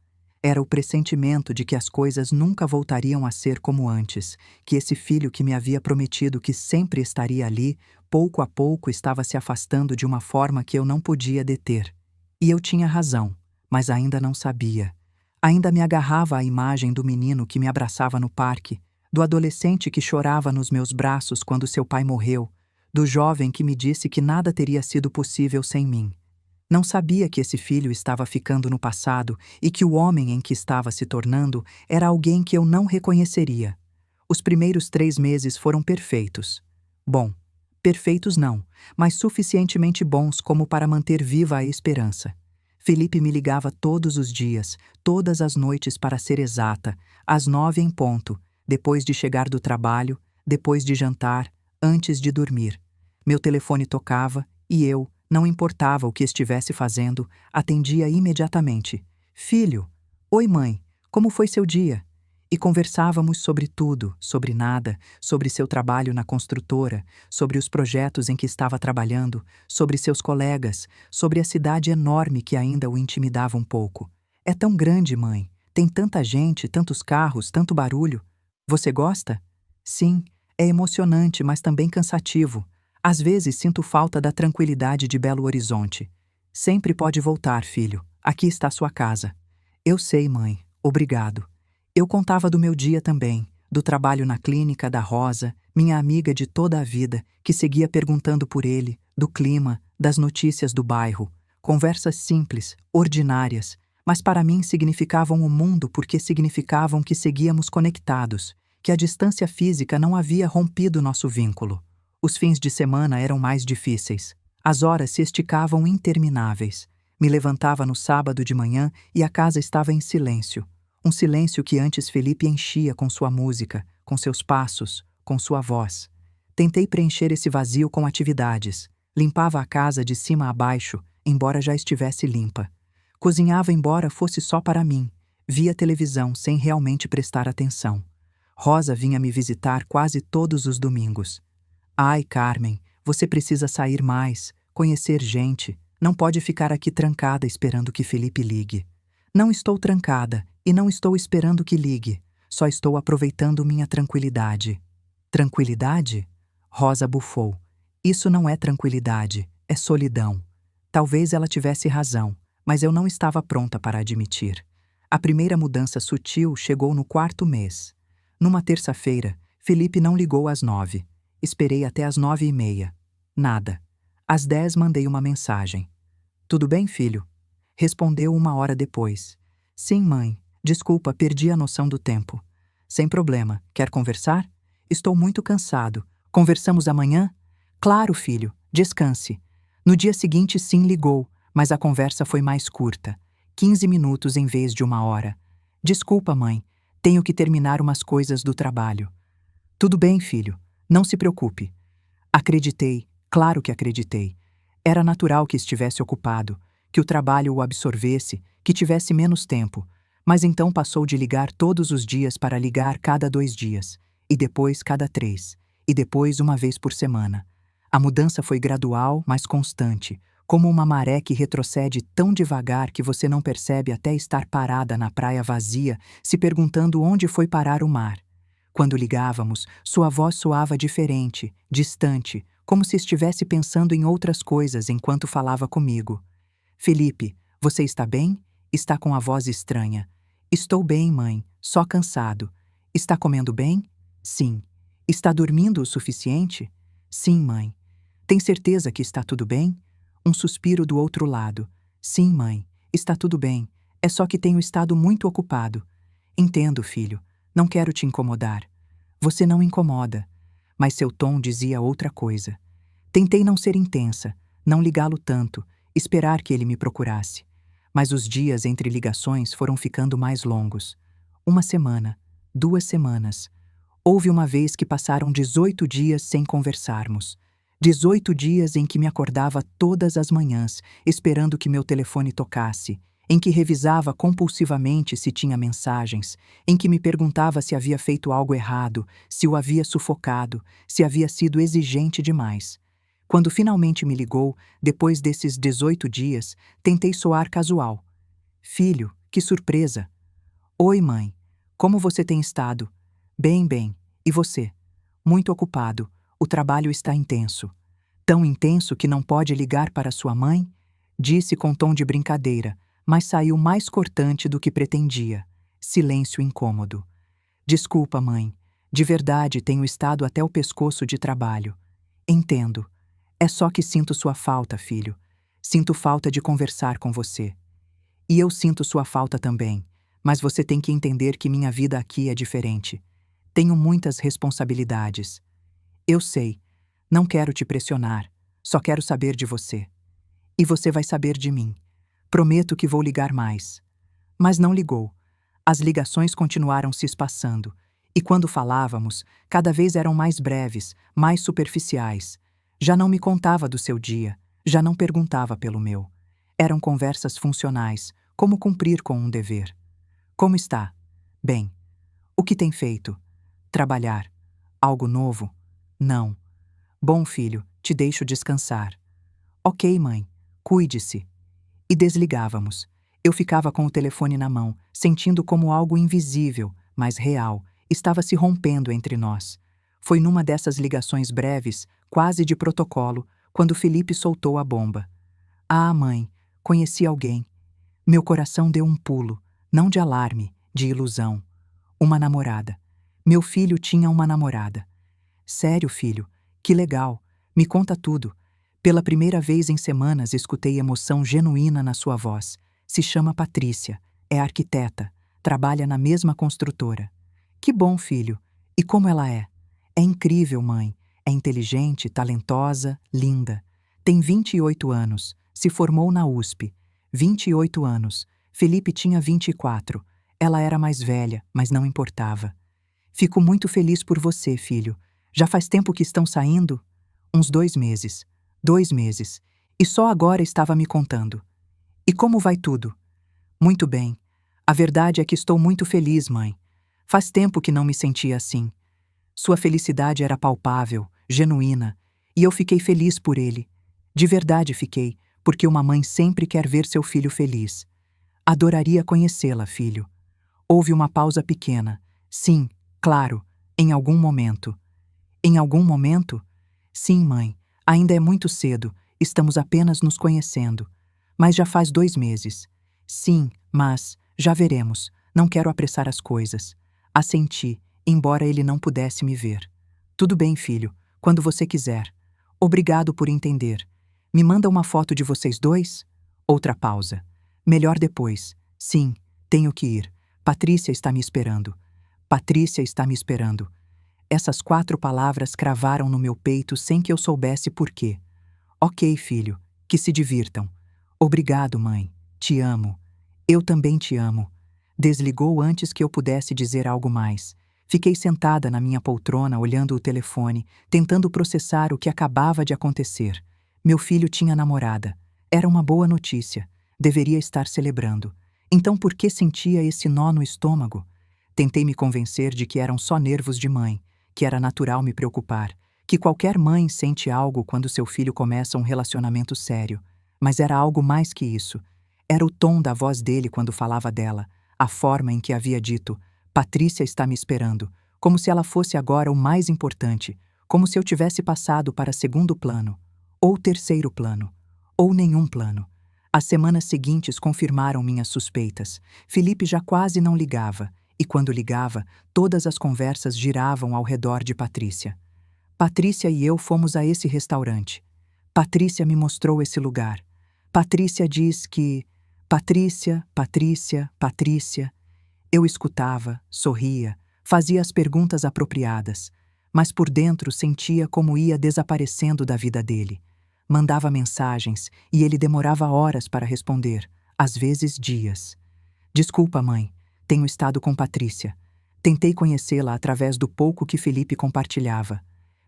Era o pressentimento de que as coisas nunca voltariam a ser como antes, que esse filho que me havia prometido que sempre estaria ali, pouco a pouco estava se afastando de uma forma que eu não podia deter. E eu tinha razão, mas ainda não sabia. Ainda me agarrava à imagem do menino que me abraçava no parque, do adolescente que chorava nos meus braços quando seu pai morreu, do jovem que me disse que nada teria sido possível sem mim. Não sabia que esse filho estava ficando no passado e que o homem em que estava se tornando era alguém que eu não reconheceria. Os primeiros 3 meses foram perfeitos. Bom, perfeitos não, mas suficientemente bons como para manter viva a esperança. Felipe me ligava todos os dias, todas as noites para ser exata, às 9 em ponto, depois de chegar do trabalho, depois de jantar, antes de dormir. Meu telefone tocava e eu, não importava o que estivesse fazendo, atendia imediatamente. Filho, oi mãe, como foi seu dia? E conversávamos sobre tudo, sobre nada, sobre seu trabalho na construtora, sobre os projetos em que estava trabalhando, sobre seus colegas, sobre a cidade enorme que ainda o intimidava um pouco. É tão grande, mãe. Tem tanta gente, tantos carros, tanto barulho. Você gosta? Sim, é emocionante, mas também cansativo. Às vezes sinto falta da tranquilidade de Belo Horizonte. Sempre pode voltar, filho. Aqui está sua casa. Eu sei, mãe. Obrigado. Eu contava do meu dia também, do trabalho na clínica da Rosa, minha amiga de toda a vida, que seguia perguntando por ele, do clima, das notícias do bairro. Conversas simples, ordinárias, mas para mim significavam o mundo porque significavam que seguíamos conectados, que a distância física não havia rompido nosso vínculo. Os fins de semana eram mais difíceis. As horas se esticavam intermináveis. Me levantava no sábado de manhã e a casa estava em silêncio. Um silêncio que antes Felipe enchia com sua música, com seus passos, com sua voz. Tentei preencher esse vazio com atividades. Limpava a casa de cima a baixo, embora já estivesse limpa. Cozinhava embora fosse só para mim. Via televisão sem realmente prestar atenção. Rosa vinha me visitar quase todos os domingos. Ai, Carmen, Você precisa sair mais, conhecer gente. Não pode ficar aqui trancada esperando que Felipe ligue. Não estou trancada e não estou esperando que ligue. Só estou aproveitando minha tranquilidade. Tranquilidade? Rosa bufou. Isso não é tranquilidade, é solidão. Talvez ela tivesse razão, mas eu não estava pronta para admitir. A primeira mudança sutil chegou no 4º mês. Numa terça-feira, Felipe não ligou às 9. Esperei até às 9h30. Nada. Às 10 mandei uma mensagem. Tudo bem, filho? Respondeu 1 hora depois. Sim, mãe. Desculpa, perdi a noção do tempo. Sem problema. Quer conversar? Estou muito cansado. Conversamos amanhã? Claro, filho. Descanse. No dia seguinte, sim, ligou, mas a conversa foi mais curta. 15 minutos em vez de 1 hora. Desculpa, mãe. Tenho que terminar umas coisas do trabalho. Tudo bem, filho. Não se preocupe. Acreditei. Claro que acreditei. Era natural que estivesse ocupado, que o trabalho o absorvesse, que tivesse menos tempo. Mas então passou de ligar todos os dias para ligar cada 2 dias, e depois cada 3, e depois 1 vez por semana. A mudança foi gradual, mas constante, como uma maré que retrocede tão devagar que você não percebe até estar parada na praia vazia, se perguntando onde foi parar o mar. Quando ligávamos, sua voz soava diferente, distante, como se estivesse pensando em outras coisas enquanto falava comigo. Felipe, você está bem? Está com a voz estranha. Estou bem, mãe, só cansado. Está comendo bem? Sim. Está dormindo o suficiente? Sim, mãe. Tem certeza que está tudo bem? Um suspiro do outro lado. Sim, mãe, está tudo bem. É só que tenho estado muito ocupado. Entendo, filho. Não quero te incomodar. Você não incomoda. Mas seu tom dizia outra coisa. Tentei não ser intensa, não ligá-lo tanto, esperar que ele me procurasse. Mas os dias entre ligações foram ficando mais longos. 1 semana, 2 semanas. Houve uma vez que passaram 18 dias sem conversarmos. 18 dias em que me acordava todas as manhãs, esperando que meu telefone tocasse, em que revisava compulsivamente se tinha mensagens, em que me perguntava se havia feito algo errado, se o havia sufocado, se havia sido exigente demais. Quando finalmente me ligou, depois desses 18 dias, tentei soar casual. Filho, que surpresa! Oi, mãe. Como você tem estado? Bem, bem. E você? Muito ocupado. O trabalho está intenso. Tão intenso que não pode ligar para sua mãe? Disse com tom de brincadeira, mas saiu mais cortante do que pretendia. Silêncio incômodo. Desculpa, mãe. De verdade tenho estado até o pescoço de trabalho. Entendo. É só que sinto sua falta, filho. Sinto falta de conversar com você. E eu sinto sua falta também, mas você tem que entender que minha vida aqui é diferente. Tenho muitas responsabilidades. Eu sei. Não quero te pressionar. Só quero saber de você. E você vai saber de mim. Prometo que vou ligar mais. Mas não ligou. As ligações continuaram se espaçando. E quando falávamos, cada vez eram mais breves, mais superficiais. Já não me contava do seu dia, já não perguntava pelo meu. Eram conversas funcionais, como cumprir com um dever. Como está? Bem. O que tem feito? Trabalhar. Algo novo? Não. Bom, filho, te deixo descansar. Ok, mãe. Cuide-se. E desligávamos. Eu ficava com o telefone na mão, sentindo como algo invisível, mas real, estava se rompendo entre nós. Foi numa dessas ligações breves, quase de protocolo, quando Felipe soltou a bomba. Ah, mãe, conheci alguém. Meu coração deu um pulo, não de alarme, de ilusão. Uma namorada. Meu filho tinha uma namorada. Sério, filho? Que legal. Me conta tudo. Pela primeira vez em semanas escutei emoção genuína na sua voz. Se chama Patrícia, é arquiteta, trabalha na mesma construtora. Que bom, filho. E como ela é? É incrível, mãe. É inteligente, talentosa, linda. Tem 28 anos. Se formou na USP. 28 anos. Felipe tinha 24. Ela era mais velha, mas não importava. Fico muito feliz por você, filho. Já faz tempo que estão saindo? Uns 2 meses. 2 meses. E só agora estava me contando. E como vai tudo? Muito bem. A verdade é que estou muito feliz, mãe. Faz tempo que não me sentia assim. Sua felicidade era palpável, genuína, E eu fiquei feliz por ele. De verdade fiquei, porque uma mãe sempre quer ver seu filho feliz. Adoraria conhecê-la, filho. Houve uma pausa pequena. Sim, claro, em algum momento. Em algum momento? Sim, mãe. Ainda é muito cedo, estamos apenas nos conhecendo. Mas já faz 2 meses. Sim, mas já veremos. Não quero apressar as coisas. Assenti, embora ele não pudesse me ver. Tudo bem, filho, quando você quiser. Obrigado por entender. Me manda uma foto de vocês dois? Outra pausa. Melhor depois. Sim, tenho que ir. Patrícia está me esperando. Patrícia está me esperando. Essas 4 palavras cravaram no meu peito sem que eu soubesse por quê. Ok, filho, que se divirtam. Obrigado, mãe. Te amo. Eu também te amo. Desligou antes que eu pudesse dizer algo mais. Fiquei sentada na minha poltrona olhando o telefone, tentando processar o que acabava de acontecer. Meu filho tinha namorada. Era uma boa notícia. Deveria estar celebrando. Então por que sentia esse nó no estômago? Tentei me convencer de que eram só nervos de mãe, que era natural me preocupar, que qualquer mãe sente algo quando seu filho começa um relacionamento sério. Mas era algo mais que isso. Era o tom da voz dele quando falava dela, a forma em que havia dito: Patrícia está me esperando, como se ela fosse agora o mais importante, como se eu tivesse passado para segundo plano, ou terceiro plano, ou nenhum plano. As semanas seguintes confirmaram minhas suspeitas. Felipe já quase não ligava, e quando ligava, todas as conversas giravam ao redor de Patrícia. Patrícia e eu fomos a esse restaurante. Patrícia me mostrou esse lugar. Patrícia diz que... Patrícia, Patrícia, Patrícia. Eu escutava, sorria, fazia as perguntas apropriadas, mas por dentro sentia como ia desaparecendo da vida dele. Mandava mensagens e ele demorava horas para responder, às vezes dias. Desculpa, mãe, tenho estado com Patrícia. Tentei conhecê-la através do pouco que Felipe compartilhava.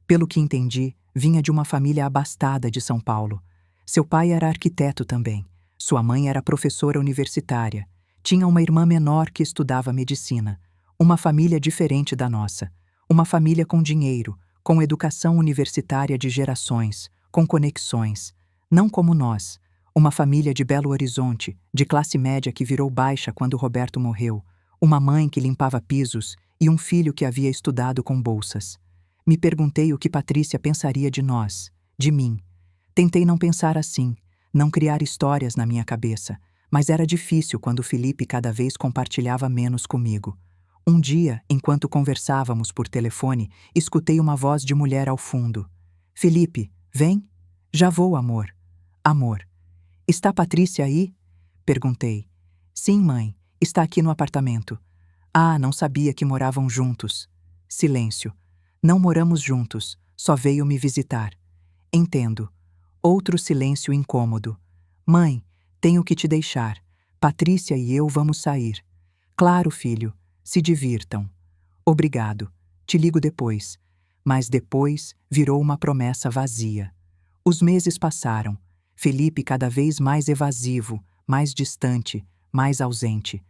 Pelo que entendi, vinha de uma família abastada de São Paulo. Seu pai era arquiteto também. Sua mãe era professora universitária. Tinha uma irmã menor que estudava medicina. Uma família diferente da nossa. Uma família com dinheiro, com educação universitária de gerações, com conexões. Não como nós. Uma família de Belo Horizonte, de classe média que virou baixa quando Roberto morreu. Uma mãe que limpava pisos e um filho que havia estudado com bolsas. Me perguntei o que Patrícia pensaria de nós, de mim. Tentei não pensar assim, não criar histórias na minha cabeça, mas era difícil quando Felipe cada vez compartilhava menos comigo. Um dia, enquanto conversávamos por telefone, escutei uma voz de mulher ao fundo. Felipe, vem? Já vou, amor. Amor. Está Patrícia aí? Perguntei. Sim, mãe, está aqui no apartamento. Ah, não sabia que moravam juntos. Silêncio. Não moramos juntos, só veio me visitar. Entendo. Outro silêncio incômodo. Mãe, tenho que te deixar. Patrícia e eu vamos sair. Claro, filho. Se divirtam. Obrigado. Te ligo depois. Mas depois virou uma promessa vazia. Os meses passaram. Felipe cada vez mais evasivo, mais distante, mais ausente.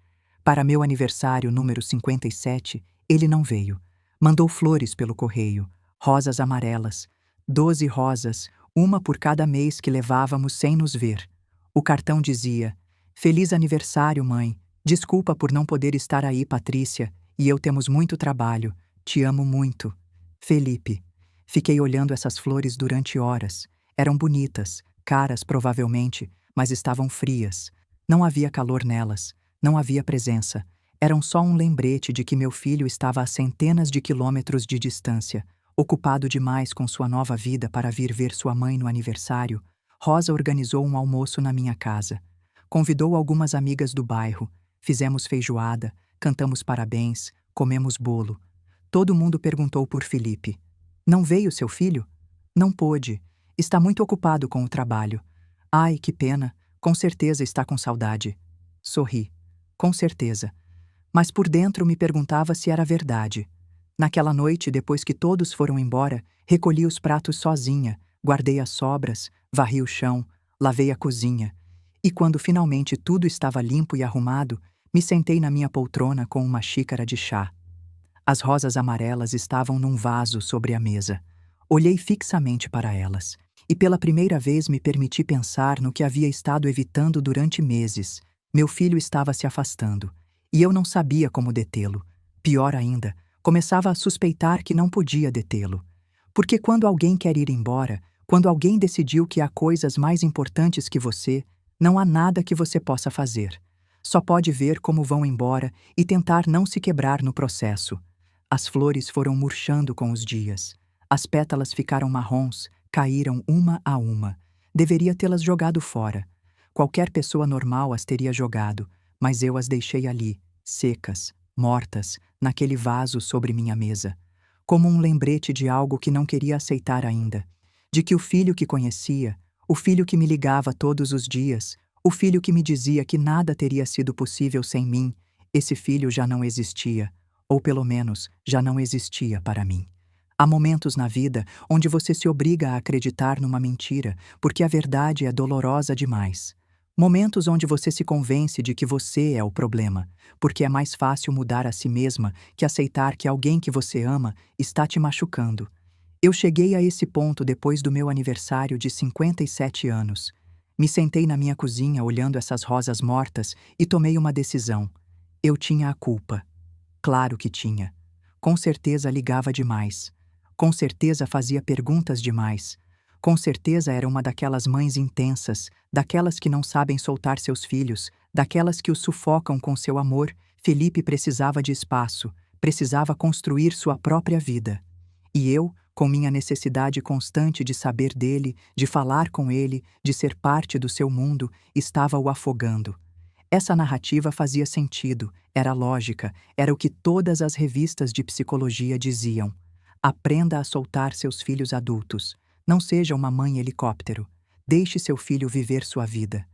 Para meu aniversário número 57, ele não veio. Mandou flores pelo correio, rosas amarelas, 12 rosas, uma por cada mês que levávamos sem nos ver. O cartão dizia: Feliz aniversário, mãe. Desculpa por não poder estar aí, Patrícia, e eu temos muito trabalho. Te amo muito. Felipe. Fiquei olhando essas flores durante horas. Eram bonitas, caras provavelmente, mas estavam frias. Não havia calor nelas, não havia presença. Eram só um lembrete de que meu filho estava a centenas de quilômetros de distância, ocupado demais com sua nova vida para vir ver sua mãe no aniversário. Rosa organizou um almoço na minha casa. Convidou algumas amigas do bairro. Fizemos feijoada, cantamos parabéns, comemos bolo. Todo mundo perguntou por Felipe. Não veio seu filho? Não pôde. Está muito ocupado com o trabalho. Ai, que pena. Com certeza está com saudade. Sorri. Com certeza. Mas por dentro me perguntava se era verdade. Naquela noite, depois que todos foram embora, recolhi os pratos sozinha, guardei as sobras, varri o chão, lavei a cozinha. E quando finalmente tudo estava limpo e arrumado, me sentei na minha poltrona com uma xícara de chá. As rosas amarelas estavam num vaso sobre a mesa. Olhei fixamente para elas, e pela primeira vez me permiti pensar no que havia estado evitando durante meses. Meu filho estava se afastando, e eu não sabia como detê-lo. Pior ainda, começava a suspeitar que não podia detê-lo. Porque quando alguém quer ir embora, quando alguém decidiu que há coisas mais importantes que você, não há nada que você possa fazer. Só pode ver como vão embora e tentar não se quebrar no processo. As flores foram murchando com os dias. As pétalas ficaram marrons, caíram uma a uma. Deveria tê-las jogado fora. Qualquer pessoa normal as teria jogado, mas eu as deixei ali, secas, mortas, naquele vaso sobre minha mesa. Como um lembrete de algo que não queria aceitar ainda. De que o filho que conhecia, o filho que me ligava todos os dias, o filho que me dizia que nada teria sido possível sem mim, esse filho já não existia, ou pelo menos já não existia para mim. Há momentos na vida onde você se obriga a acreditar numa mentira, porque a verdade é dolorosa demais. Momentos onde você se convence de que você é o problema, porque é mais fácil mudar a si mesma que aceitar que alguém que você ama está te machucando. Eu cheguei a esse ponto depois do meu aniversário de 57 anos. Me sentei na minha cozinha olhando essas rosas mortas e tomei uma decisão. Eu tinha a culpa. Claro que tinha. Com certeza ligava demais. Com certeza fazia perguntas demais. Com certeza era uma daquelas mães intensas, daquelas que não sabem soltar seus filhos, daquelas que os sufocam com seu amor. Felipe precisava de espaço, precisava construir sua própria vida. E eu, com minha necessidade constante de saber dele, de falar com ele, de ser parte do seu mundo, estava o afogando. Essa narrativa fazia sentido, era lógica, era o que todas as revistas de psicologia diziam. Aprenda a soltar seus filhos adultos. Não seja uma mãe helicóptero. Deixe seu filho viver sua vida.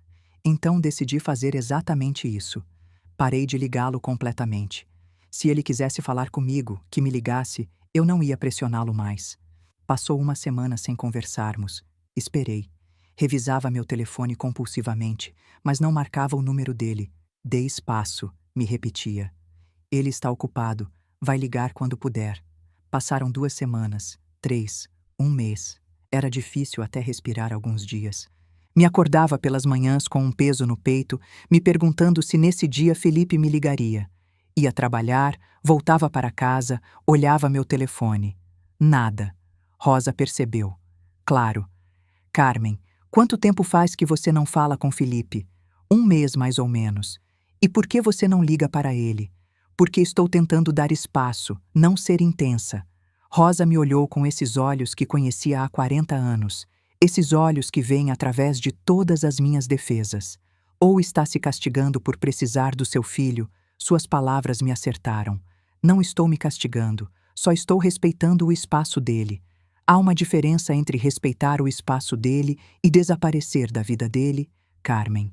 Então decidi fazer exatamente isso. Parei de ligá-lo completamente. Se ele quisesse falar comigo, que me ligasse, eu não ia pressioná-lo mais. Passou uma semana sem conversarmos. Esperei. Revisava meu telefone compulsivamente, mas não marcava o número dele. Dê espaço, me repetia. Ele está ocupado. Vai ligar quando puder. Passaram 2 semanas, 3, um mês. Era difícil até respirar alguns dias. Me acordava pelas manhãs com um peso no peito, me perguntando se nesse dia Felipe me ligaria. Ia trabalhar, voltava para casa, olhava meu telefone. Nada. Rosa percebeu. Claro. Carmen, quanto tempo faz que você não fala com Felipe? 1 mês mais ou menos. E por que você não liga para ele? Porque estou tentando dar espaço, não ser intensa. Rosa me olhou com esses olhos que conhecia há 40 anos. Esses olhos que veem através de todas as minhas defesas. Ou está se castigando por precisar do seu filho. Suas palavras me acertaram. Não estou me castigando, só estou respeitando o espaço dele. Há uma diferença entre respeitar o espaço dele e desaparecer da vida dele, Carmen.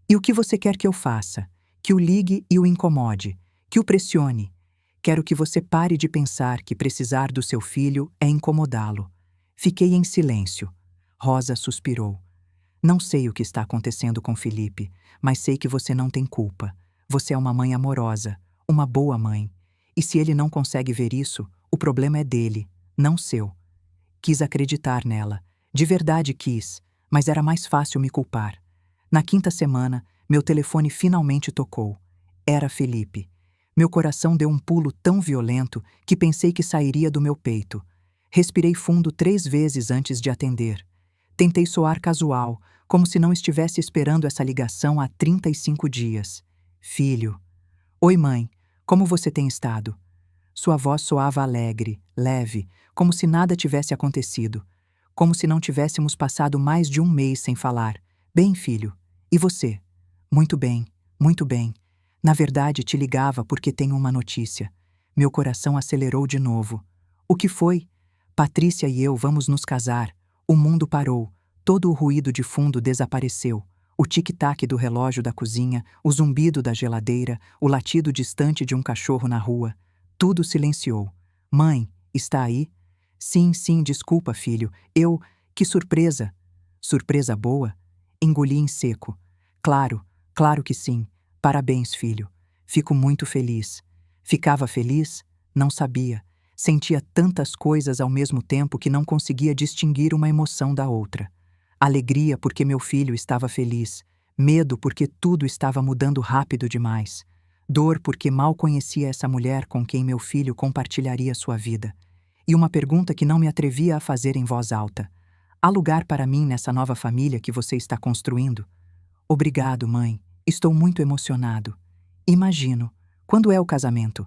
E o que você quer que eu faça? Que o ligue e o incomode, que o pressione. Quero que você pare de pensar que precisar do seu filho é incomodá-lo. Fiquei em silêncio. Rosa suspirou. Não sei o que está acontecendo com Felipe, mas sei que você não tem culpa. Você é uma mãe amorosa, uma boa mãe. E se ele não consegue ver isso, o problema é dele, não seu. Quis acreditar nela. De verdade quis, mas era mais fácil me culpar. Na 5ª semana, meu telefone finalmente tocou. Era Felipe. Meu coração deu um pulo tão violento que pensei que sairia do meu peito. Respirei fundo 3 vezes antes de atender. Tentei soar casual, como se não estivesse esperando essa ligação há 35 dias. Filho. Oi, mãe. Como você tem estado? Sua voz soava alegre, leve, como se nada tivesse acontecido. Como se não tivéssemos passado mais de 1 mês sem falar. Bem, filho. E você? Muito bem, muito bem. Na verdade, te ligava porque tenho uma notícia. Meu coração acelerou de novo. O que foi? Patrícia e eu vamos nos casar. O mundo parou. Todo o ruído de fundo desapareceu. O tic-tac do relógio da cozinha, o zumbido da geladeira, o latido distante de um cachorro na rua. Tudo silenciou. Mãe, está aí? Sim, sim, desculpa, filho. Que surpresa! Surpresa boa? Engoli em seco. Claro, claro que sim. Parabéns, filho. Fico muito feliz. Ficava feliz? Não sabia. Sentia tantas coisas ao mesmo tempo que não conseguia distinguir uma emoção da outra. Alegria porque meu filho estava feliz, medo porque tudo estava mudando rápido demais, dor porque mal conhecia essa mulher com quem meu filho compartilharia sua vida, e uma pergunta que não me atrevia a fazer em voz alta: há lugar para mim nessa nova família que você está construindo? Obrigado, mãe. Estou muito emocionado. Imagino. Quando é o casamento?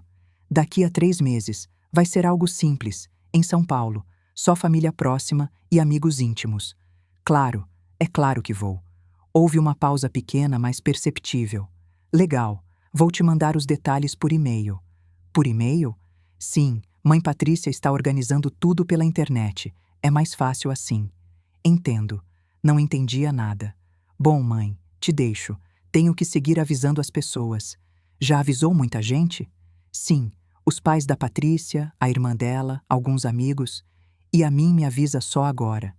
Daqui a 3 meses. Vai ser algo simples, em São Paulo. Só família próxima e amigos íntimos. Claro, é claro que vou. Houve uma pausa pequena, mas perceptível. Legal. Vou te mandar os detalhes por e-mail. Por e-mail? Sim, mãe Patrícia está organizando tudo pela internet. É mais fácil assim. Entendo. Não entendia nada. Bom, mãe, te deixo. Tenho que seguir avisando as pessoas. Já avisou muita gente? Sim, os pais da Patrícia, a irmã dela, alguns amigos. E a mim me avisa só agora.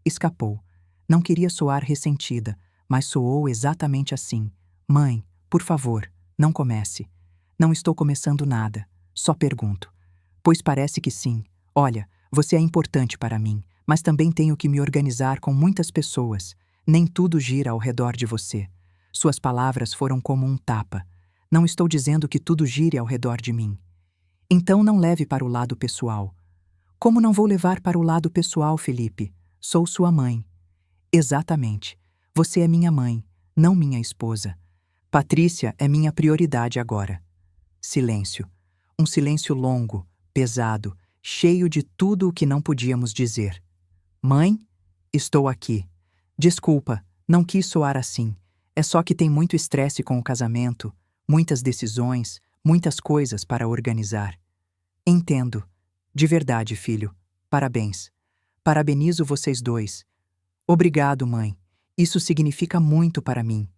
Escapou. Não queria soar ressentida, mas soou exatamente assim. Mãe, por favor, não comece. Não estou começando nada. Só pergunto. Pois parece que sim. Olha, você é importante para mim, mas também tenho que me organizar com muitas pessoas. Nem tudo gira ao redor de você. Suas palavras foram como um tapa. Não estou dizendo que tudo gire ao redor de mim. Então não leve para o lado pessoal. Como não vou levar para o lado pessoal, Felipe? Sou sua mãe. Exatamente. Você é minha mãe, não minha esposa. Patrícia é minha prioridade agora. Silêncio. Um silêncio longo, pesado, cheio de tudo o que não podíamos dizer. Mãe? Estou aqui. Desculpa, não quis soar assim. É só que tem muito estresse com o casamento, muitas decisões, muitas coisas para organizar. Entendo. De verdade, filho. Parabéns. Parabenizo vocês dois. Obrigado, mãe. Isso significa muito para mim.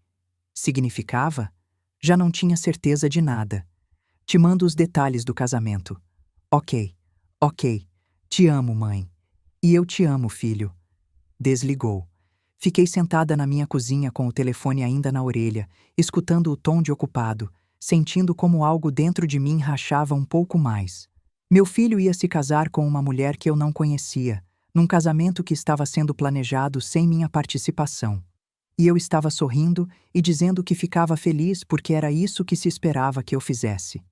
Significava? Já não tinha certeza de nada. Te mando os detalhes do casamento. Ok. Ok. Te amo, mãe. E eu te amo, filho. Desligou. Fiquei sentada na minha cozinha com o telefone ainda na orelha, escutando o tom de ocupado, sentindo como algo dentro de mim rachava um pouco mais. Meu filho ia se casar com uma mulher que eu não conhecia, num casamento que estava sendo planejado sem minha participação. E eu estava sorrindo e dizendo que ficava feliz porque era isso que se esperava que eu fizesse.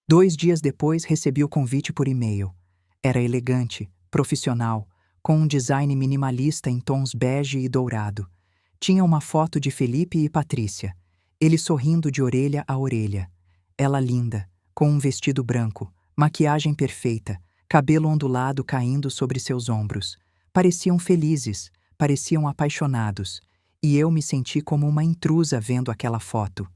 2 dias depois recebi o convite por e-mail. Era elegante, profissional, com um design minimalista em tons bege e dourado. Tinha uma foto de Felipe e Patrícia, ele sorrindo de orelha a orelha. Ela linda, com um vestido branco, maquiagem perfeita, cabelo ondulado caindo sobre seus ombros. Pareciam felizes, pareciam apaixonados, e eu me senti como uma intrusa vendo aquela foto.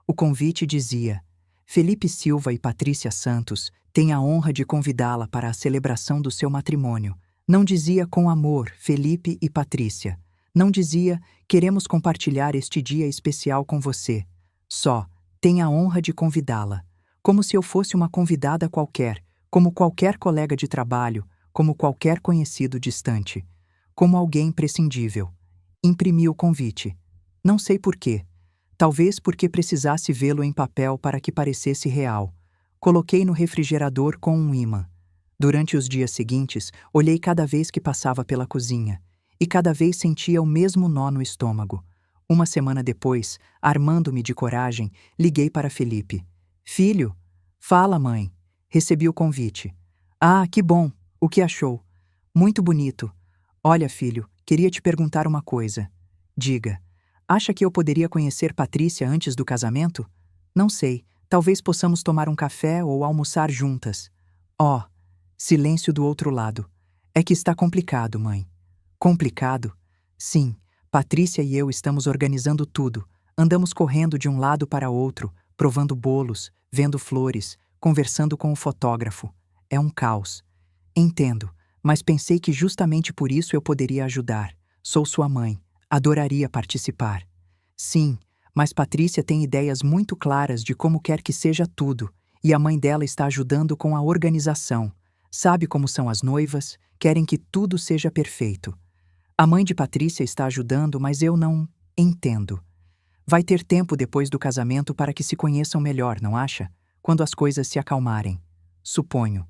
O convite dizia: Felipe Silva e Patrícia Santos têm a honra de convidá-la para a celebração do seu matrimônio. Não dizia com amor, Felipe e Patrícia. Não dizia, queremos compartilhar este dia especial com você. Só, tem a honra de convidá-la. Como se eu fosse uma convidada qualquer, como qualquer colega de trabalho, como qualquer conhecido distante. Como alguém prescindível. Imprimi o convite. Não sei por quê. Talvez porque precisasse vê-lo em papel para que parecesse real. Coloquei no refrigerador com um ímã. Durante os dias seguintes, olhei cada vez que passava pela cozinha, e cada vez sentia o mesmo nó no estômago. Uma semana depois, armando-me de coragem, liguei para Felipe. Filho? Fala, mãe. Recebi o convite. Ah, que bom. O que achou? Muito bonito. Olha, filho, queria te perguntar uma coisa. Diga. Acha que eu poderia conhecer Patrícia antes do casamento? Não sei. Talvez possamos tomar um café ou almoçar juntas. Oh. Silêncio do outro lado. É que está complicado, mãe. Complicado? Sim, Patrícia e eu estamos organizando tudo. Andamos correndo de um lado para outro, provando bolos, vendo flores, conversando com o fotógrafo. É um caos. Entendo, mas pensei que justamente por isso eu poderia ajudar. Sou sua mãe. Adoraria participar. Sim, mas Patrícia tem ideias muito claras de como quer que seja tudo, e a mãe dela está ajudando com a organização. Sabe como são as noivas? Querem que tudo seja perfeito. A mãe de Patrícia está ajudando, mas eu não entendo. Vai ter tempo depois do casamento para que se conheçam melhor, não acha? Quando as coisas se acalmarem. Suponho.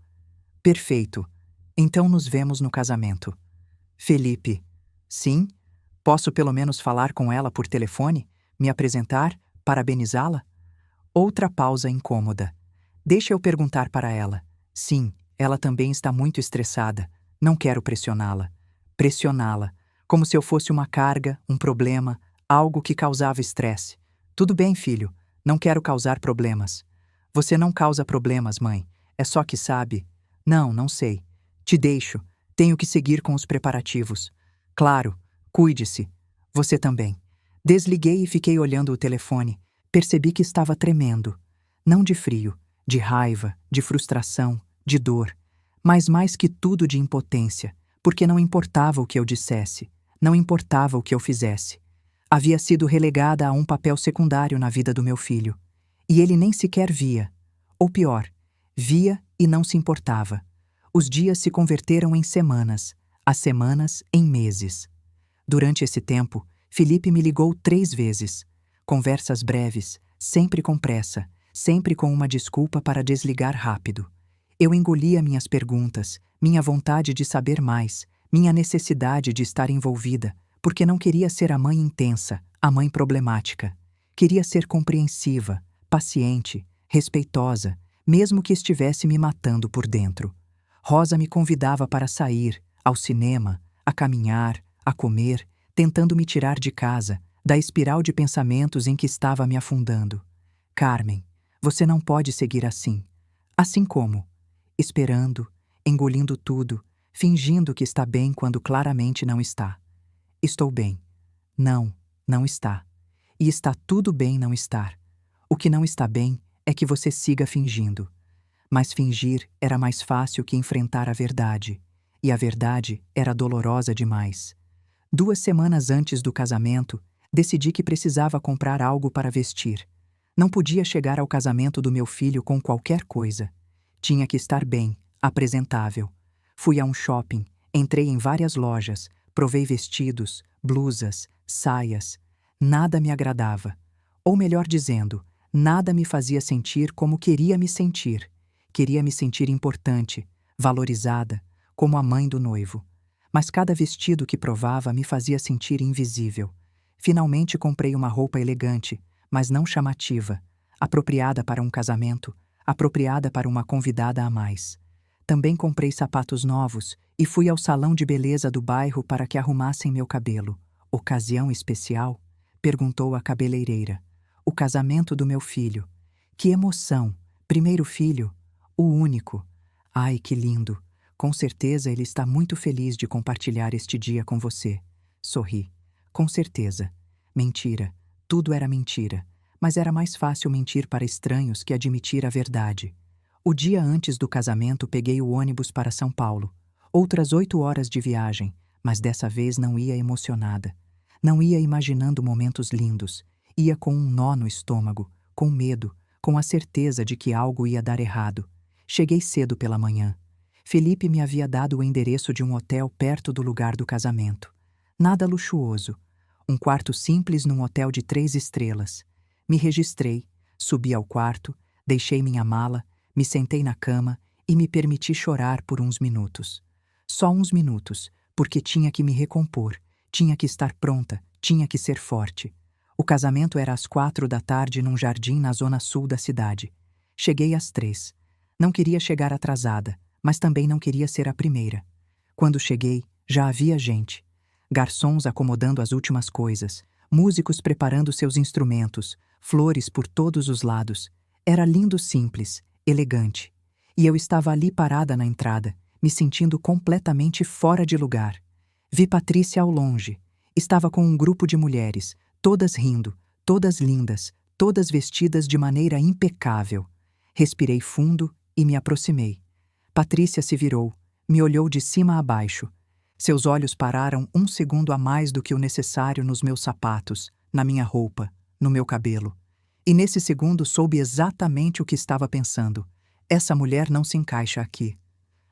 Perfeito. Então nos vemos no casamento. Felipe. Sim? Posso pelo menos falar com ela por telefone? Me apresentar? Parabenizá-la? Outra pausa incômoda. Deixa eu perguntar para ela. Sim, ela também está muito estressada. Não quero pressioná-la. Pressioná-la. Como se eu fosse uma carga, um problema, algo que causava estresse. Tudo bem, filho. Não quero causar problemas. Você não causa problemas, mãe. É só que sabe. Não, não sei. Te deixo. Tenho que seguir com os preparativos. Claro, cuide-se. Você também. Desliguei e fiquei olhando o telefone. Percebi que estava tremendo. Não de frio, de raiva, de frustração, de dor, mas mais que tudo de impotência, porque não importava o que eu dissesse, não importava o que eu fizesse. Havia sido relegada a um papel secundário na vida do meu filho. E ele nem sequer via. Ou pior, via e não se importava. Os dias se converteram em semanas, as semanas em meses. Durante esse tempo, Felipe me ligou 3 vezes. Conversas breves, sempre com pressa, sempre com uma desculpa para desligar rápido. Eu engolia minhas perguntas, minha vontade de saber mais, minha necessidade de estar envolvida, porque não queria ser a mãe intensa, a mãe problemática. Queria ser compreensiva, paciente, respeitosa, mesmo que estivesse me matando por dentro. Rosa me convidava para sair, ao cinema, a caminhar, a comer, tentando me tirar de casa, da espiral de pensamentos em que estava me afundando. Carmen, você não pode seguir assim. Assim como? Esperando, engolindo tudo, fingindo que está bem quando claramente não está. Estou bem. Não, não está. E está tudo bem não estar. O que não está bem é que você siga fingindo. Mas fingir era mais fácil que enfrentar a verdade. E a verdade era dolorosa demais. 2 semanas antes do casamento, decidi que precisava comprar algo para vestir. Não podia chegar ao casamento do meu filho com qualquer coisa. Tinha que estar bem, apresentável. Fui a um shopping, entrei em várias lojas, provei vestidos, blusas, saias. Nada me agradava. Ou melhor dizendo, nada me fazia sentir como queria me sentir. Queria me sentir importante, valorizada, como a mãe do noivo. Mas cada vestido que provava me fazia sentir invisível. Finalmente comprei uma roupa elegante, mas não chamativa, apropriada para um casamento, apropriada para uma convidada a mais. Também comprei sapatos novos e fui ao salão de beleza do bairro para que arrumassem meu cabelo. Ocasião especial? Perguntou a cabeleireira. O casamento do meu filho. Que emoção! Primeiro filho? O único. Ai, que lindo! Com certeza ele está muito feliz de compartilhar este dia com você. Sorri. Com certeza. Mentira. Tudo era mentira. Mas era mais fácil mentir para estranhos que admitir a verdade. O dia antes do casamento peguei o ônibus para São Paulo. Outras 8 horas de viagem, mas dessa vez não ia emocionada. Não ia imaginando momentos lindos. Ia com um nó no estômago, com medo, com a certeza de que algo ia dar errado. Cheguei cedo pela manhã. Felipe me havia dado o endereço de um hotel perto do lugar do casamento. Nada luxuoso. Um quarto simples num hotel de 3 estrelas. Me registrei, subi ao quarto, deixei minha mala, me sentei na cama e me permiti chorar por uns minutos. Só uns minutos, porque tinha que me recompor, tinha que estar pronta, tinha que ser forte. O casamento era às 4 da tarde num jardim na zona sul da cidade. Cheguei às 3. Não queria chegar atrasada, mas também não queria ser a primeira. Quando cheguei, já havia gente. Garçons acomodando as últimas coisas, músicos preparando seus instrumentos, flores por todos os lados. Era lindo, simples, elegante. E eu estava ali parada na entrada, me sentindo completamente fora de lugar. Vi Patrícia ao longe. Estava com um grupo de mulheres, todas rindo, todas lindas, todas vestidas de maneira impecável. Respirei fundo e me aproximei. Patrícia se virou, me olhou de cima a baixo. Seus olhos pararam 1 segundo a mais do que o necessário nos meus sapatos, na minha roupa, no meu cabelo. E nesse segundo soube exatamente o que estava pensando. Essa mulher não se encaixa aqui.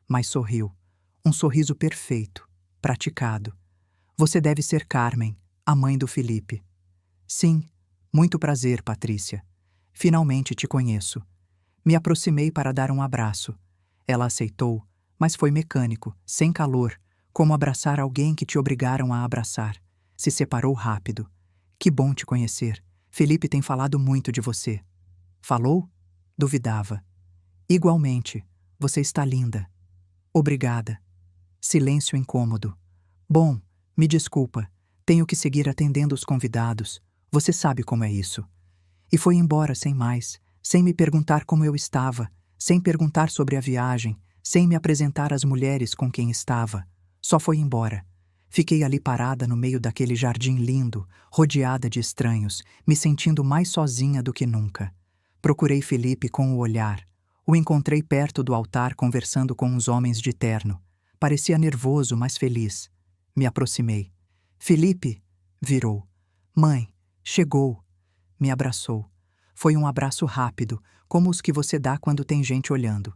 Mas sorriu. Um sorriso perfeito, praticado. Você deve ser Carmen, a mãe do Felipe. Sim, muito prazer, Patrícia. Finalmente te conheço. Me aproximei para dar um abraço. Ela aceitou, mas foi mecânico, sem calor, como abraçar alguém que te obrigaram a abraçar. Se separou rápido. Que bom te conhecer. Felipe tem falado muito de você. Falou? Duvidava. Igualmente, você está linda. Obrigada. Silêncio incômodo. Bom, me desculpa. Tenho que seguir atendendo os convidados. Você sabe como é isso. E foi embora sem mais, sem me perguntar como eu estava, sem perguntar sobre a viagem, sem me apresentar às mulheres com quem estava. Só foi embora. Fiquei ali parada no meio daquele jardim lindo, rodeada de estranhos, me sentindo mais sozinha do que nunca. Procurei Felipe com o olhar. O encontrei perto do altar conversando com uns homens de terno. Parecia nervoso, mas feliz. Me aproximei. Felipe! Virou. Mãe, chegou. Me abraçou. Foi um abraço rápido, como os que você dá quando tem gente olhando.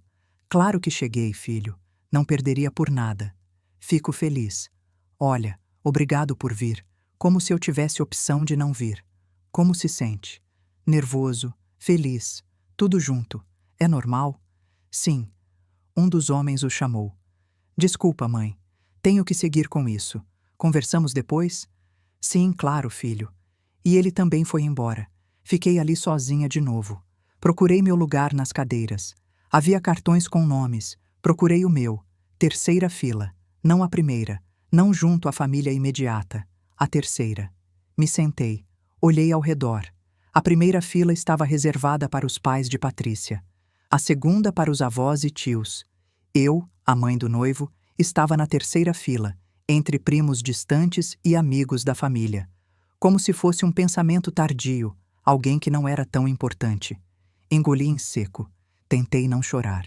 Claro que cheguei, filho. Não perderia por nada. Fico feliz. Olha, obrigado por vir. Como se eu tivesse opção de não vir. Como se sente? Nervoso, feliz, tudo junto. É normal? Sim. Um dos homens o chamou. Desculpa, mãe. Tenho que seguir com isso. Conversamos depois? Sim, claro, filho. E ele também foi embora. Fiquei ali sozinha de novo. Procurei meu lugar nas cadeiras. Havia cartões com nomes. Procurei o meu. Terceira fila. Não a primeira. Não junto à família imediata. A terceira. Me sentei. Olhei ao redor. A primeira fila estava reservada para os pais de Patrícia. A segunda para os avós e tios. Eu, a mãe do noivo, estava na terceira fila, entre primos distantes e amigos da família. Como se fosse um pensamento tardio, alguém que não era tão importante. Engoli em seco. Tentei não chorar.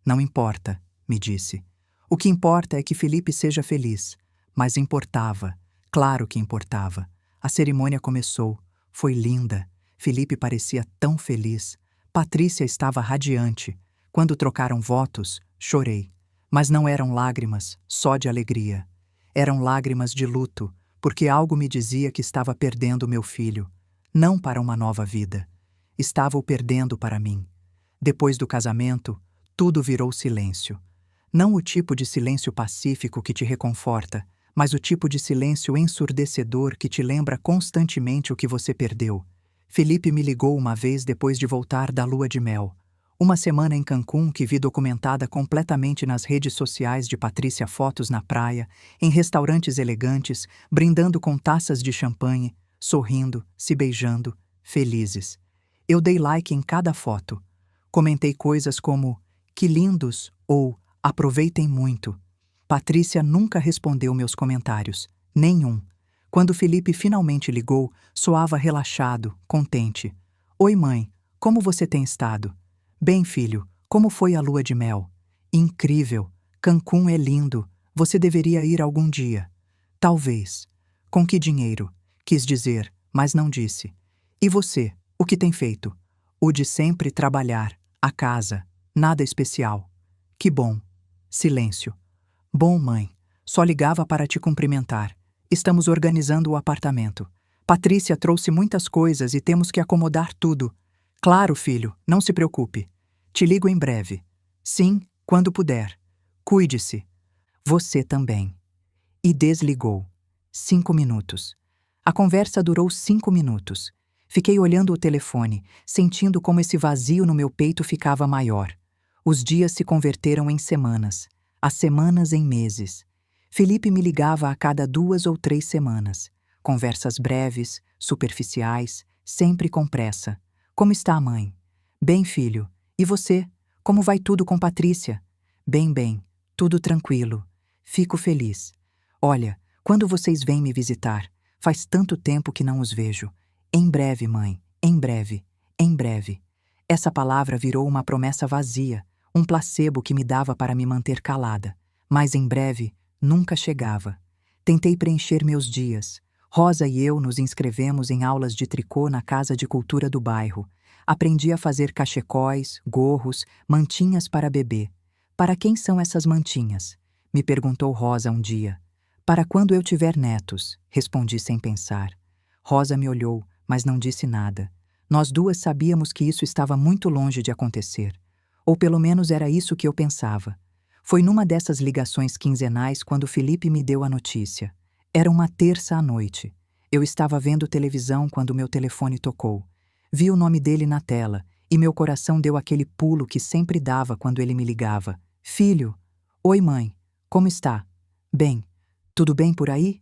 Não importa, me disse. O que importa é que Felipe seja feliz. Mas importava. Claro que importava. A cerimônia começou. Foi linda. Felipe parecia tão feliz. Patrícia estava radiante. Quando trocaram votos, chorei. Mas não eram lágrimas, só de alegria. Eram lágrimas de luto, porque algo me dizia que estava perdendo meu filho. Não para uma nova vida. Estava o perdendo para mim. Depois do casamento, tudo virou silêncio. Não o tipo de silêncio pacífico que te reconforta, mas o tipo de silêncio ensurdecedor que te lembra constantemente o que você perdeu. Felipe me ligou uma vez depois de voltar da lua de mel. Uma semana em Cancún que vi documentada completamente nas redes sociais de Patrícia, fotos na praia, em restaurantes elegantes, brindando com taças de champanhe, sorrindo, se beijando, felizes. Eu dei like em cada foto. Comentei coisas como "que lindos" ou "aproveitem muito". Patrícia nunca respondeu meus comentários. Nenhum. Quando Felipe finalmente ligou, soava relaxado, contente. Oi, mãe, como você tem estado? Bem, filho, como foi a lua de mel? Incrível. Cancún é lindo. Você deveria ir algum dia. Talvez. Com que dinheiro? Quis dizer, mas não disse. E você, o que tem feito? O de sempre trabalhar. A casa. Nada especial. Que bom. Silêncio. Bom, mãe. Só ligava para te cumprimentar. Estamos organizando o apartamento. Patrícia trouxe muitas coisas e temos que acomodar tudo. Claro, filho, não se preocupe. Te ligo em breve. Sim, quando puder. Cuide-se. Você também. E desligou. 5 minutos. A conversa durou 5 minutos. Fiquei olhando o telefone, sentindo como esse vazio no meu peito ficava maior. Os dias se converteram em semanas, as semanas em meses. Felipe me ligava a cada 2 ou 3 semanas. Conversas breves, superficiais, sempre com pressa. Como está a mãe? Bem, filho. E você? Como vai tudo com Patrícia? Bem, bem. Tudo tranquilo. Fico feliz. Olha, quando vocês vêm me visitar, faz tanto tempo que não os vejo. Em breve, mãe. Em breve. Em breve. Essa palavra virou uma promessa vazia, um placebo que me dava para me manter calada. Mas em breve nunca chegava. Tentei preencher meus dias. Rosa e eu nos inscrevemos em aulas de tricô na Casa de Cultura do bairro. Aprendi a fazer cachecóis, gorros, mantinhas para bebê. Para quem são essas mantinhas? Me perguntou Rosa um dia. Para quando eu tiver netos, respondi sem pensar. Rosa me olhou, mas não disse nada. Nós duas sabíamos que isso estava muito longe de acontecer. Ou pelo menos era isso que eu pensava. Foi numa dessas ligações quinzenais quando Felipe me deu a notícia. Era uma terça à noite. Eu estava vendo televisão quando meu telefone tocou. Vi o nome dele na tela e meu coração deu aquele pulo que sempre dava quando ele me ligava. Filho. Oi, mãe. Como está? Bem. Tudo bem por aí?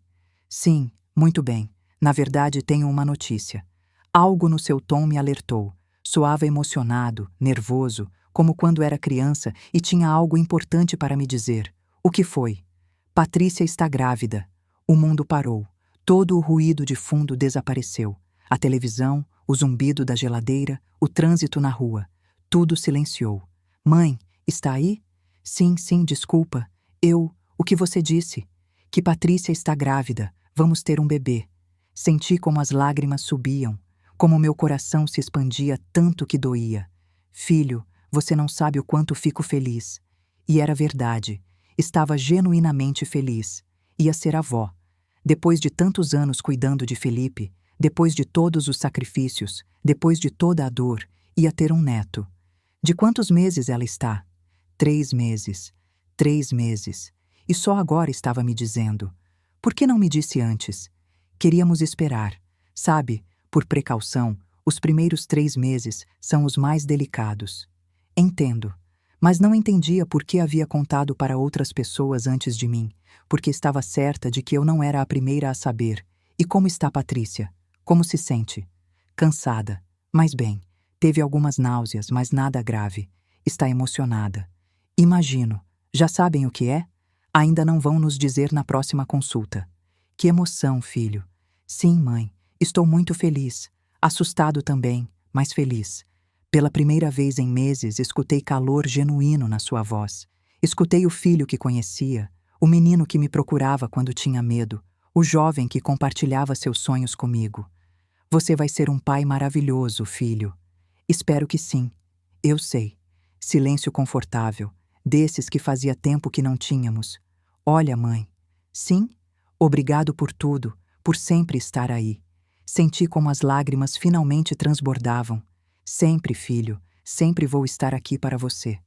Sim, muito bem. Na verdade, tenho uma notícia. Algo no seu tom me alertou. Soava emocionado, nervoso, como quando era criança e tinha algo importante para me dizer. O que foi? Patrícia está grávida. O mundo parou. Todo o ruído de fundo desapareceu. A televisão, o zumbido da geladeira, o trânsito na rua. Tudo silenciou. Mãe, está aí? Sim, sim, desculpa. O que você disse? Que Patrícia está grávida. Vamos ter um bebê. Senti como as lágrimas subiam, como meu coração se expandia tanto que doía. Filho, você não sabe o quanto fico feliz. E era verdade. Estava genuinamente feliz. Ia ser avó. Depois de tantos anos cuidando de Felipe, depois de todos os sacrifícios, depois de toda a dor, ia ter um neto. De quantos meses ela está? 3 meses. 3 meses. E só agora estava me dizendo. Por que não me disse antes? Queríamos esperar. Sabe, por precaução, os primeiros 3 meses são os mais delicados. Entendo. Mas não entendia por que havia contado para outras pessoas antes de mim, porque estava certa de que eu não era a primeira a saber. E como está Patrícia? Como se sente? Cansada. Mas bem, teve algumas náuseas, mas nada grave. Está emocionada. Imagino. Já sabem o que é? Ainda não vão nos dizer na próxima consulta. Que emoção, filho. Sim, mãe. Estou muito feliz. Assustado também, mas feliz. Pela primeira vez em meses, escutei calor genuíno na sua voz. Escutei o filho que conhecia, o menino que me procurava quando tinha medo, o jovem que compartilhava seus sonhos comigo. Você vai ser um pai maravilhoso, filho. Espero que sim. Eu sei. Silêncio confortável, desses que fazia tempo que não tínhamos. Olha, mãe. Sim? Obrigado por tudo, por sempre estar aí. Senti como as lágrimas finalmente transbordavam. Sempre, filho, sempre vou estar aqui para você.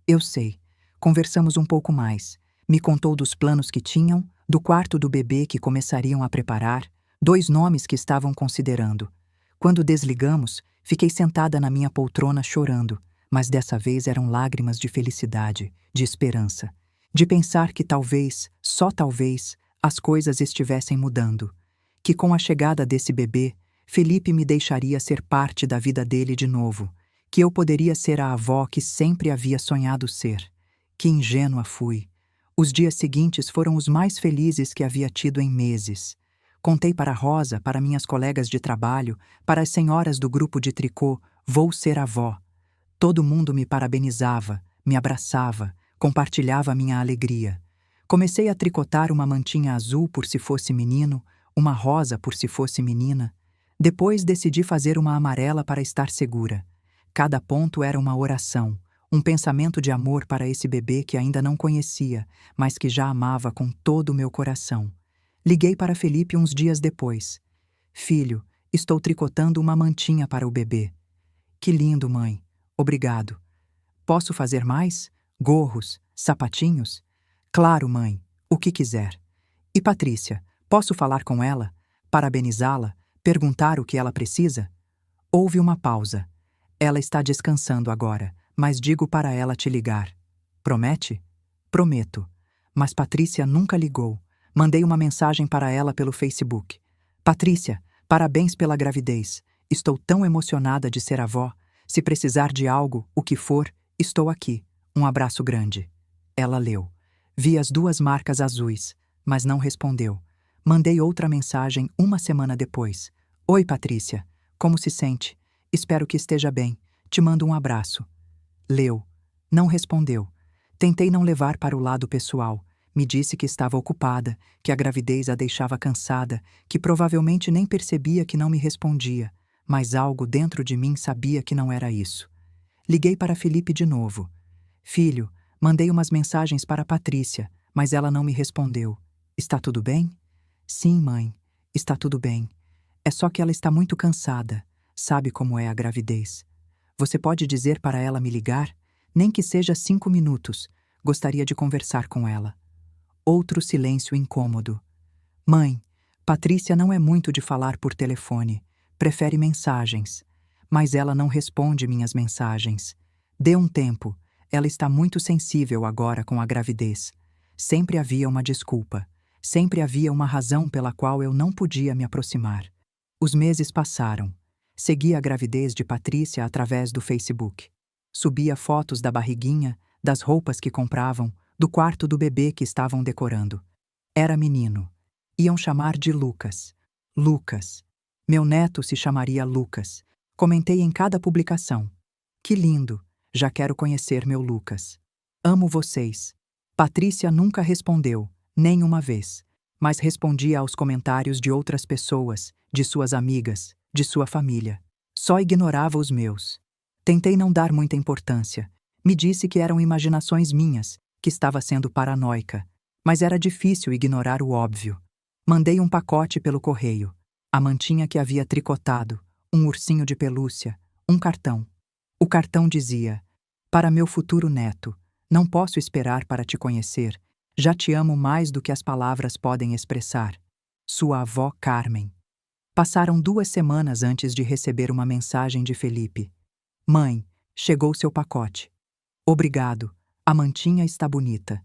Eu sei. Conversamos um pouco mais. Me contou dos planos que tinham, do quarto do bebê que começariam a preparar, 2 nomes que estavam considerando. Quando desligamos, fiquei sentada na minha poltrona chorando, mas dessa vez eram lágrimas de felicidade, de esperança, de pensar que talvez, só talvez, as coisas estivessem mudando, que com a chegada desse bebê, Felipe me deixaria ser parte da vida dele de novo, que eu poderia ser a avó que sempre havia sonhado ser. Que ingênua fui. Os dias seguintes foram os mais felizes que havia tido em meses. Contei para Rosa, para minhas colegas de trabalho, para as senhoras do grupo de tricô, vou ser avó. Todo mundo me parabenizava, me abraçava, compartilhava minha alegria. Comecei a tricotar uma mantinha azul por se fosse menino, uma rosa por se fosse menina. Depois decidi fazer uma amarela para estar segura. Cada ponto era uma oração, um pensamento de amor para esse bebê que ainda não conhecia, mas que já amava com todo o meu coração. Liguei para Felipe uns dias depois. Filho, estou tricotando uma mantinha para o bebê. Que lindo, mãe. Obrigado. Posso fazer mais? Gorros, sapatinhos? Claro, mãe. O que quiser. E Patrícia, posso falar com ela? Parabenizá-la? Perguntar o que ela precisa? Houve uma pausa. Ela está descansando agora, mas digo para ela te ligar. Promete? Prometo. Mas Patrícia nunca ligou. Mandei uma mensagem para ela pelo Facebook. Patrícia, parabéns pela gravidez. Estou tão emocionada de ser avó. Se precisar de algo, o que for, estou aqui. Um abraço grande. Ela leu. Vi as 2 marcas azuis, mas não respondeu. Mandei outra mensagem uma semana depois. Oi, Patrícia. Como se sente? Espero que esteja bem. Te mando um abraço. Leu. Não respondeu. Tentei não levar para o lado pessoal. Me disse que estava ocupada, que a gravidez a deixava cansada, que provavelmente nem percebia que não me respondia, mas algo dentro de mim sabia que não era isso. Liguei para Felipe de novo. Filho, mandei umas mensagens para Patrícia, mas ela não me respondeu. Está tudo bem? Sim, mãe. Está tudo bem. É só que ela está muito cansada. Sabe como é a gravidez. Você pode dizer para ela me ligar? Nem que seja 5 minutos. Gostaria de conversar com ela. Outro silêncio incômodo. Mãe, Patrícia não é muito de falar por telefone. Prefere mensagens. Mas ela não responde minhas mensagens. Dê um tempo. Ela está muito sensível agora com a gravidez. Sempre havia uma desculpa. Sempre havia uma razão pela qual eu não podia me aproximar. Os meses passaram. Segui a gravidez de Patrícia através do Facebook. Subia fotos da barriguinha, das roupas que compravam, do quarto do bebê que estavam decorando. Era menino. Iam chamar de Lucas. Lucas. Meu neto se chamaria Lucas. Comentei em cada publicação. Que lindo! Já quero conhecer meu Lucas. Amo vocês. Patrícia nunca respondeu, nem uma vez, mas respondia aos comentários de outras pessoas, de suas amigas, de sua família. Só ignorava os meus. Tentei não dar muita importância. Me disse que eram imaginações minhas, que estava sendo paranoica. Mas era difícil ignorar o óbvio. Mandei um pacote pelo correio. A mantinha que havia tricotado, um ursinho de pelúcia, um cartão. O cartão dizia: para meu futuro neto, não posso esperar para te conhecer. Já te amo mais do que as palavras podem expressar. Sua avó Carmen. Passaram 2 semanas antes de receber uma mensagem de Felipe. Mãe, chegou seu pacote. Obrigado, a mantinha está bonita.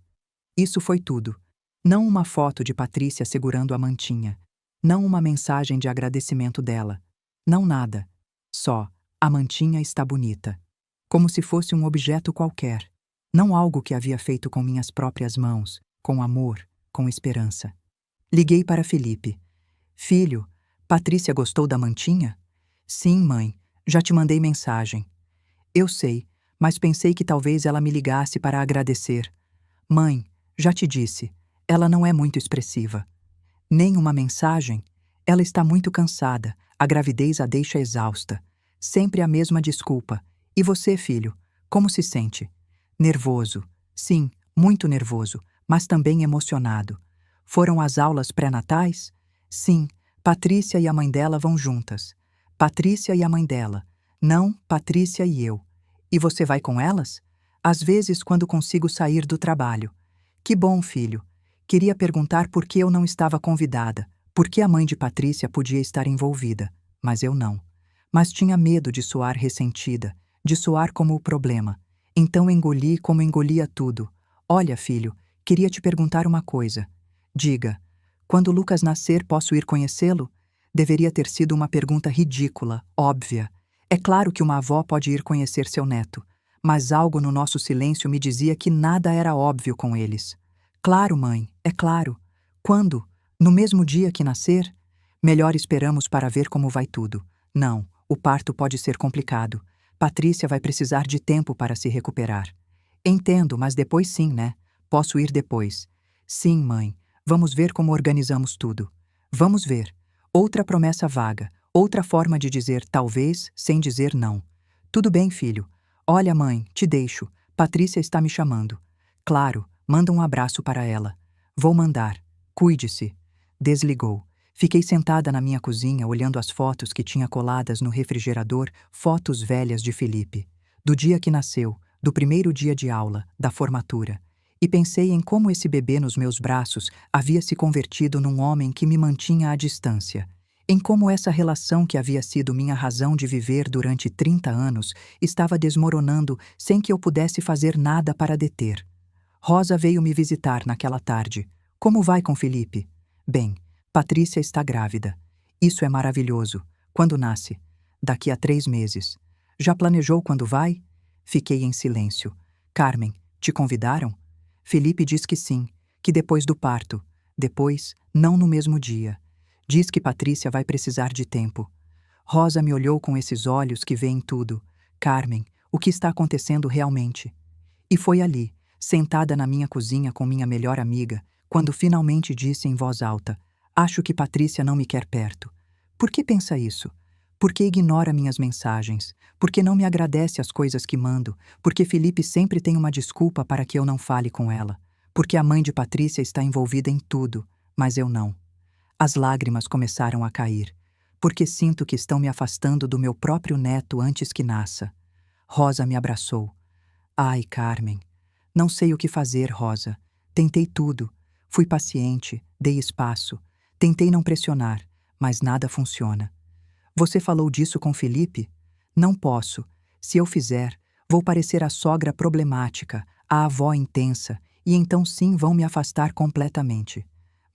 Isso foi tudo. Não uma foto de Patrícia segurando a mantinha. Não uma mensagem de agradecimento dela. Não nada. Só, a mantinha está bonita. Como se fosse um objeto qualquer. Não algo que havia feito com minhas próprias mãos, com amor, com esperança. Liguei para Felipe. Filho, Patrícia gostou da mantinha? Sim, mãe, já te mandei mensagem. Eu sei, mas pensei que talvez ela me ligasse para agradecer. Mãe, já te disse, ela não é muito expressiva. Nem uma mensagem? Ela está muito cansada, a gravidez a deixa exausta. Sempre a mesma desculpa. E você, filho, como se sente? Nervoso. Sim, muito nervoso, mas também emocionado. Foram às aulas pré-natais? Sim, Patrícia e a mãe dela vão juntas. Patrícia e a mãe dela. Não, Patrícia e eu. E você vai com elas? Às vezes, quando consigo sair do trabalho. Que bom, filho. Queria perguntar por que eu não estava convidada, por que a mãe de Patrícia podia estar envolvida, mas eu não. Mas tinha medo de soar ressentida, de soar como o problema. Então engoli como engolia tudo. Olha, filho, queria te perguntar uma coisa. Diga, quando Lucas nascer, posso ir conhecê-lo? Deveria ter sido uma pergunta ridícula, óbvia. É claro que uma avó pode ir conhecer seu neto, mas algo no nosso silêncio me dizia que nada era óbvio com eles. Claro, mãe, é claro. Quando? No mesmo dia que nascer? Melhor esperamos para ver como vai tudo. Não, o parto pode ser complicado. Patrícia vai precisar de tempo para se recuperar. Entendo, mas depois sim, né? Posso ir depois. Sim, mãe. Vamos ver como organizamos tudo. Vamos ver. Outra promessa vaga, outra forma de dizer talvez sem dizer não. Tudo bem, filho. Olha, mãe, te deixo. Patrícia está me chamando. Claro, manda um abraço para ela. Vou mandar. Cuide-se. Desligou. Fiquei sentada na minha cozinha olhando as fotos que tinha coladas no refrigerador, fotos velhas de Felipe. Do dia que nasceu, do primeiro dia de aula, da formatura. E pensei em como esse bebê nos meus braços havia se convertido num homem que me mantinha à distância. Em como essa relação que havia sido minha razão de viver durante 30 anos estava desmoronando sem que eu pudesse fazer nada para deter. Rosa veio me visitar naquela tarde. Como vai com Felipe? Bem, Patrícia está grávida. Isso é maravilhoso. Quando nasce? Daqui a 3 meses. Já planejou quando vai? Fiquei em silêncio. Carmen, te convidaram? Felipe diz que sim, que depois do parto. Depois, não no mesmo dia. Diz que Patrícia vai precisar de tempo. Rosa me olhou com esses olhos que veem tudo. Carmen, o que está acontecendo realmente? E foi ali, sentada na minha cozinha com minha melhor amiga, quando finalmente disse em voz alta: acho que Patrícia não me quer perto. Por que pensa isso? Por que ignora minhas mensagens? Por que não me agradece as coisas que mando? Porque Felipe sempre tem uma desculpa para que eu não fale com ela. Porque a mãe de Patrícia está envolvida em tudo, mas eu não. As lágrimas começaram a cair. Porque sinto que estão me afastando do meu próprio neto antes que nasça. Rosa me abraçou. Ai, Carmen, Não sei o que fazer, Rosa. Tentei tudo. Fui paciente, dei espaço. Tentei não pressionar, mas nada funciona. Você falou disso com Felipe? Não posso. Se eu fizer, vou parecer a sogra problemática, a avó intensa, e então sim vão me afastar completamente.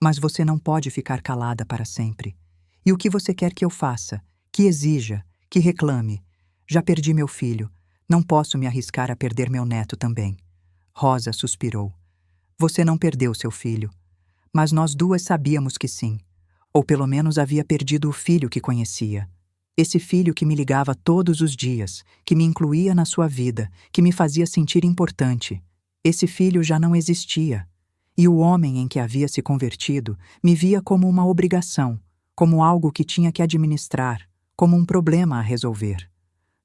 Mas você não pode ficar calada para sempre. E o que você quer que eu faça? Que exija? Que reclame? Já perdi meu filho. Não posso me arriscar a perder meu neto também. Rosa suspirou. Você não perdeu seu filho. Mas nós duas sabíamos que sim. Ou pelo menos havia perdido o filho que conhecia. Esse filho que me ligava todos os dias, que me incluía na sua vida, que me fazia sentir importante. Esse filho já não existia. E o homem em que havia se convertido me via como uma obrigação, como algo que tinha que administrar, como um problema a resolver.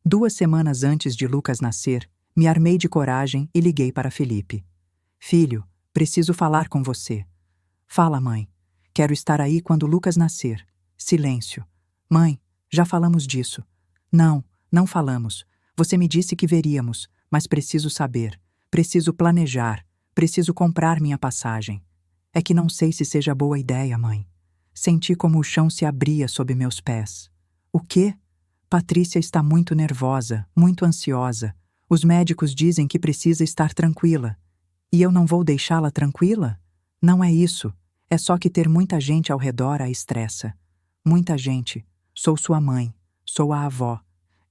2 semanas antes de Lucas nascer, me armei de coragem e liguei para Felipe. Filho, preciso falar com você. Fala, mãe. Quero estar aí quando Lucas nascer. Silêncio. Mãe, já falamos disso. Não, não falamos. Você me disse que veríamos, mas preciso saber. Preciso planejar. Preciso comprar minha passagem. É que não sei se seja boa ideia, mãe. Senti como o chão se abria sob meus pés. O quê? Patrícia está muito nervosa, muito ansiosa. Os médicos dizem que precisa estar tranquila. E eu não vou deixá-la tranquila? Não é isso. É só que ter muita gente ao redor a estressa. Muita gente. Sou sua mãe. Sou a avó.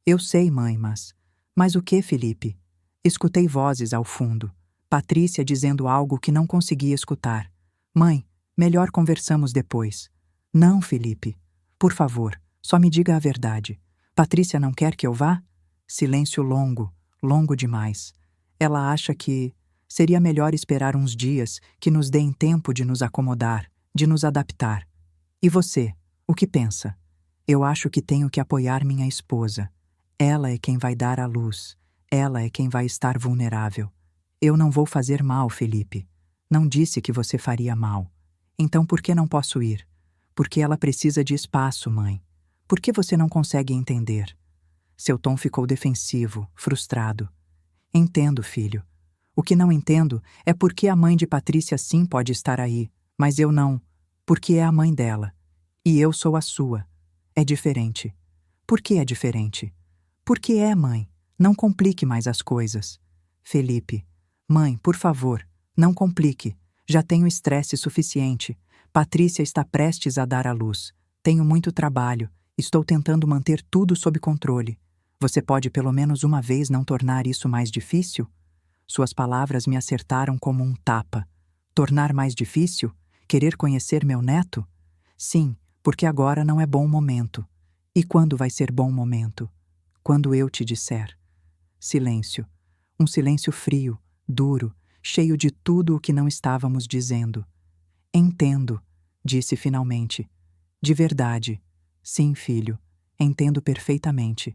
Eu sei, mãe, mas... Mas o que, Felipe? Escutei vozes ao fundo. Patrícia dizendo algo que não conseguia escutar. Mãe, melhor conversamos depois. Não, Felipe. Por favor, só me diga a verdade. Patrícia não quer que eu vá? Silêncio longo, longo demais. Ela acha que... Seria melhor esperar uns dias que nos deem tempo de nos acomodar, de nos adaptar. E você, o que pensa? Eu acho que tenho que apoiar minha esposa. Ela é quem vai dar à luz. Ela é quem vai estar vulnerável. Eu não vou fazer mal, Felipe. Não disse que você faria mal. Então por que não posso ir? Porque ela precisa de espaço, mãe. Por que você não consegue entender? Seu tom ficou defensivo, frustrado. Entendo, filho. O que não entendo é por que a mãe de Patrícia sim pode estar aí, mas eu não, porque é a mãe dela. E eu sou a sua. É diferente. Por que é diferente? Porque é, mãe. Não complique mais as coisas. Felipe. Mãe, por favor, não complique. Já tenho estresse suficiente. Patrícia está prestes a dar à luz. Tenho muito trabalho. Estou tentando manter tudo sob controle. Você pode pelo menos uma vez não tornar isso mais difícil? Suas palavras me acertaram como um tapa. Tornar mais difícil? Querer conhecer meu neto? Sim, porque agora não é bom momento. E quando vai ser bom momento? Quando eu te disser. Silêncio. Um silêncio frio, duro, cheio de tudo o que não estávamos dizendo. Entendo, disse finalmente. De verdade. Sim, filho. Entendo perfeitamente.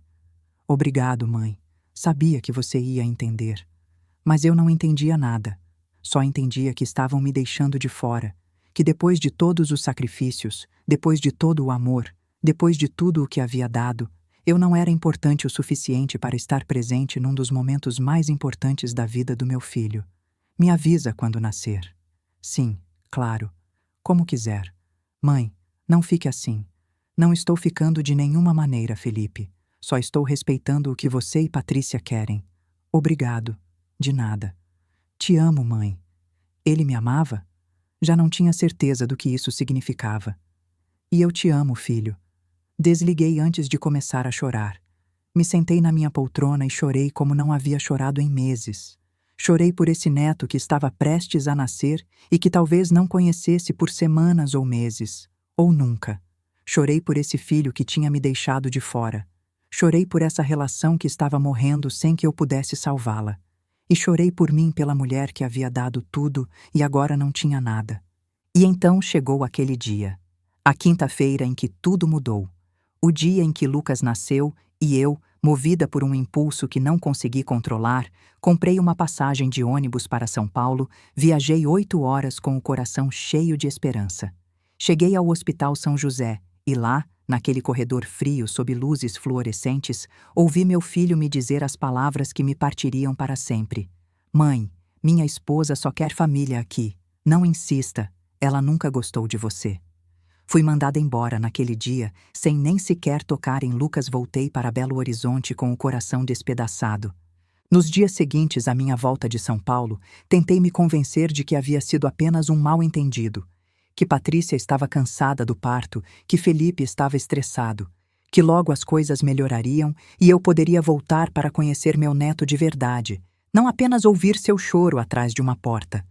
Obrigado, mãe. Sabia que você ia entender. Mas eu não entendia nada. Só entendia que estavam me deixando de fora, que depois de todos os sacrifícios, depois de todo o amor, depois de tudo o que havia dado, eu não era importante o suficiente para estar presente num dos momentos mais importantes da vida do meu filho. Me avisa quando nascer. Sim, claro. Como quiser. Mãe, não fique assim. Não estou ficando de nenhuma maneira, Felipe. Só estou respeitando o que você e Patrícia querem. Obrigado. De nada. Te amo, mãe. Ele me amava? Já não tinha certeza do que isso significava. E eu te amo, filho. Desliguei antes de começar a chorar. Me sentei na minha poltrona e chorei como não havia chorado em meses. Chorei por esse neto que estava prestes a nascer e que talvez não conhecesse por semanas ou meses, ou nunca. Chorei por esse filho que tinha me deixado de fora. Chorei por essa relação que estava morrendo sem que eu pudesse salvá-la. E chorei por mim pela mulher que havia dado tudo e agora não tinha nada. E então chegou aquele dia. A quinta-feira em que tudo mudou. O dia em que Lucas nasceu e eu, movida por um impulso que não consegui controlar, comprei uma passagem de ônibus para São Paulo, viajei 8 horas com o coração cheio de esperança. Cheguei ao Hospital São José e lá, naquele corredor frio sob luzes fluorescentes, ouvi meu filho me dizer as palavras que me partiriam para sempre. Mãe, Minha esposa só quer família aqui. Não insista, ela nunca gostou de você. Fui mandada embora naquele dia, sem nem sequer tocar em Lucas. Voltei para Belo Horizonte com o coração despedaçado. Nos dias seguintes à minha volta de São Paulo, tentei me convencer de que havia sido apenas um mal-entendido, que Patrícia estava cansada do parto, que Felipe estava estressado, que logo as coisas melhorariam e eu poderia voltar para conhecer meu neto de verdade, não apenas ouvir seu choro atrás de uma porta.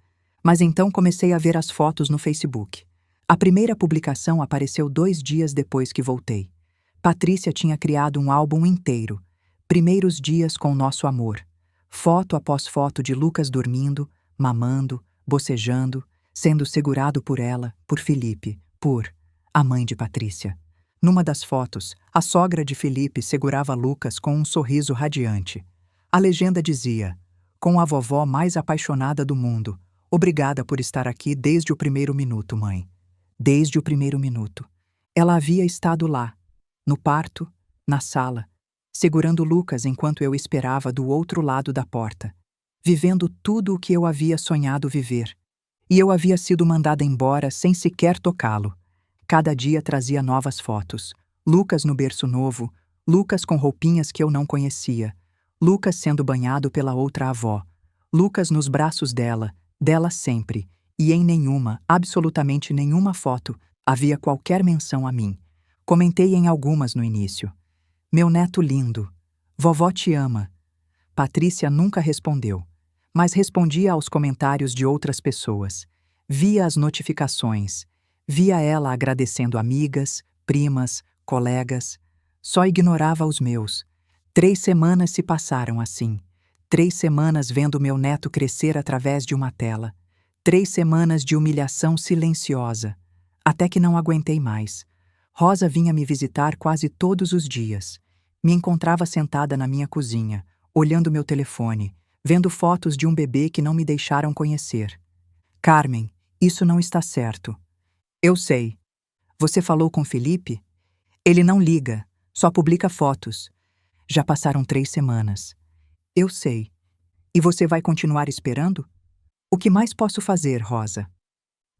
Mas então comecei a ver as fotos no Facebook. A primeira publicação apareceu 2 dias depois que voltei. Patrícia tinha criado um álbum inteiro. Primeiros dias com nosso amor. Foto após foto de Lucas dormindo, mamando, bocejando, sendo segurado por ela, por Felipe, por a mãe de Patrícia. Numa das fotos, a sogra de Felipe segurava Lucas com um sorriso radiante. A legenda dizia: "Com a vovó mais apaixonada do mundo. Obrigada por estar aqui desde o primeiro minuto, mãe." Desde o primeiro minuto. Ela havia estado lá, no parto, na sala, segurando Lucas enquanto eu esperava do outro lado da porta, vivendo tudo o que eu havia sonhado viver. E eu havia sido mandada embora sem sequer tocá-lo. Cada dia trazia novas fotos. Lucas no berço novo, Lucas com roupinhas que eu não conhecia, Lucas sendo banhado pela outra avó, Lucas nos braços dela sempre, e em nenhuma, absolutamente nenhuma foto, havia qualquer menção a mim. Comentei em algumas no início. "Meu neto lindo. Vovó te ama." Patrícia nunca respondeu, mas respondia aos comentários de outras pessoas. Via as notificações. Via ela agradecendo amigas, primas, colegas. Só ignorava os meus. 3 semanas se passaram assim. 3 semanas vendo meu neto crescer através de uma tela. 3 semanas de humilhação silenciosa. Até que não aguentei mais. Rosa vinha me visitar quase todos os dias. Me encontrava sentada na minha cozinha, olhando meu telefone, vendo fotos de um bebê que não me deixaram conhecer. "Carmen, isso não está certo." "Eu sei. Você falou com Felipe? Ele não liga, só publica fotos. Já passaram 3 semanas." "Eu sei. E você vai continuar esperando?" "O que mais posso fazer, Rosa?"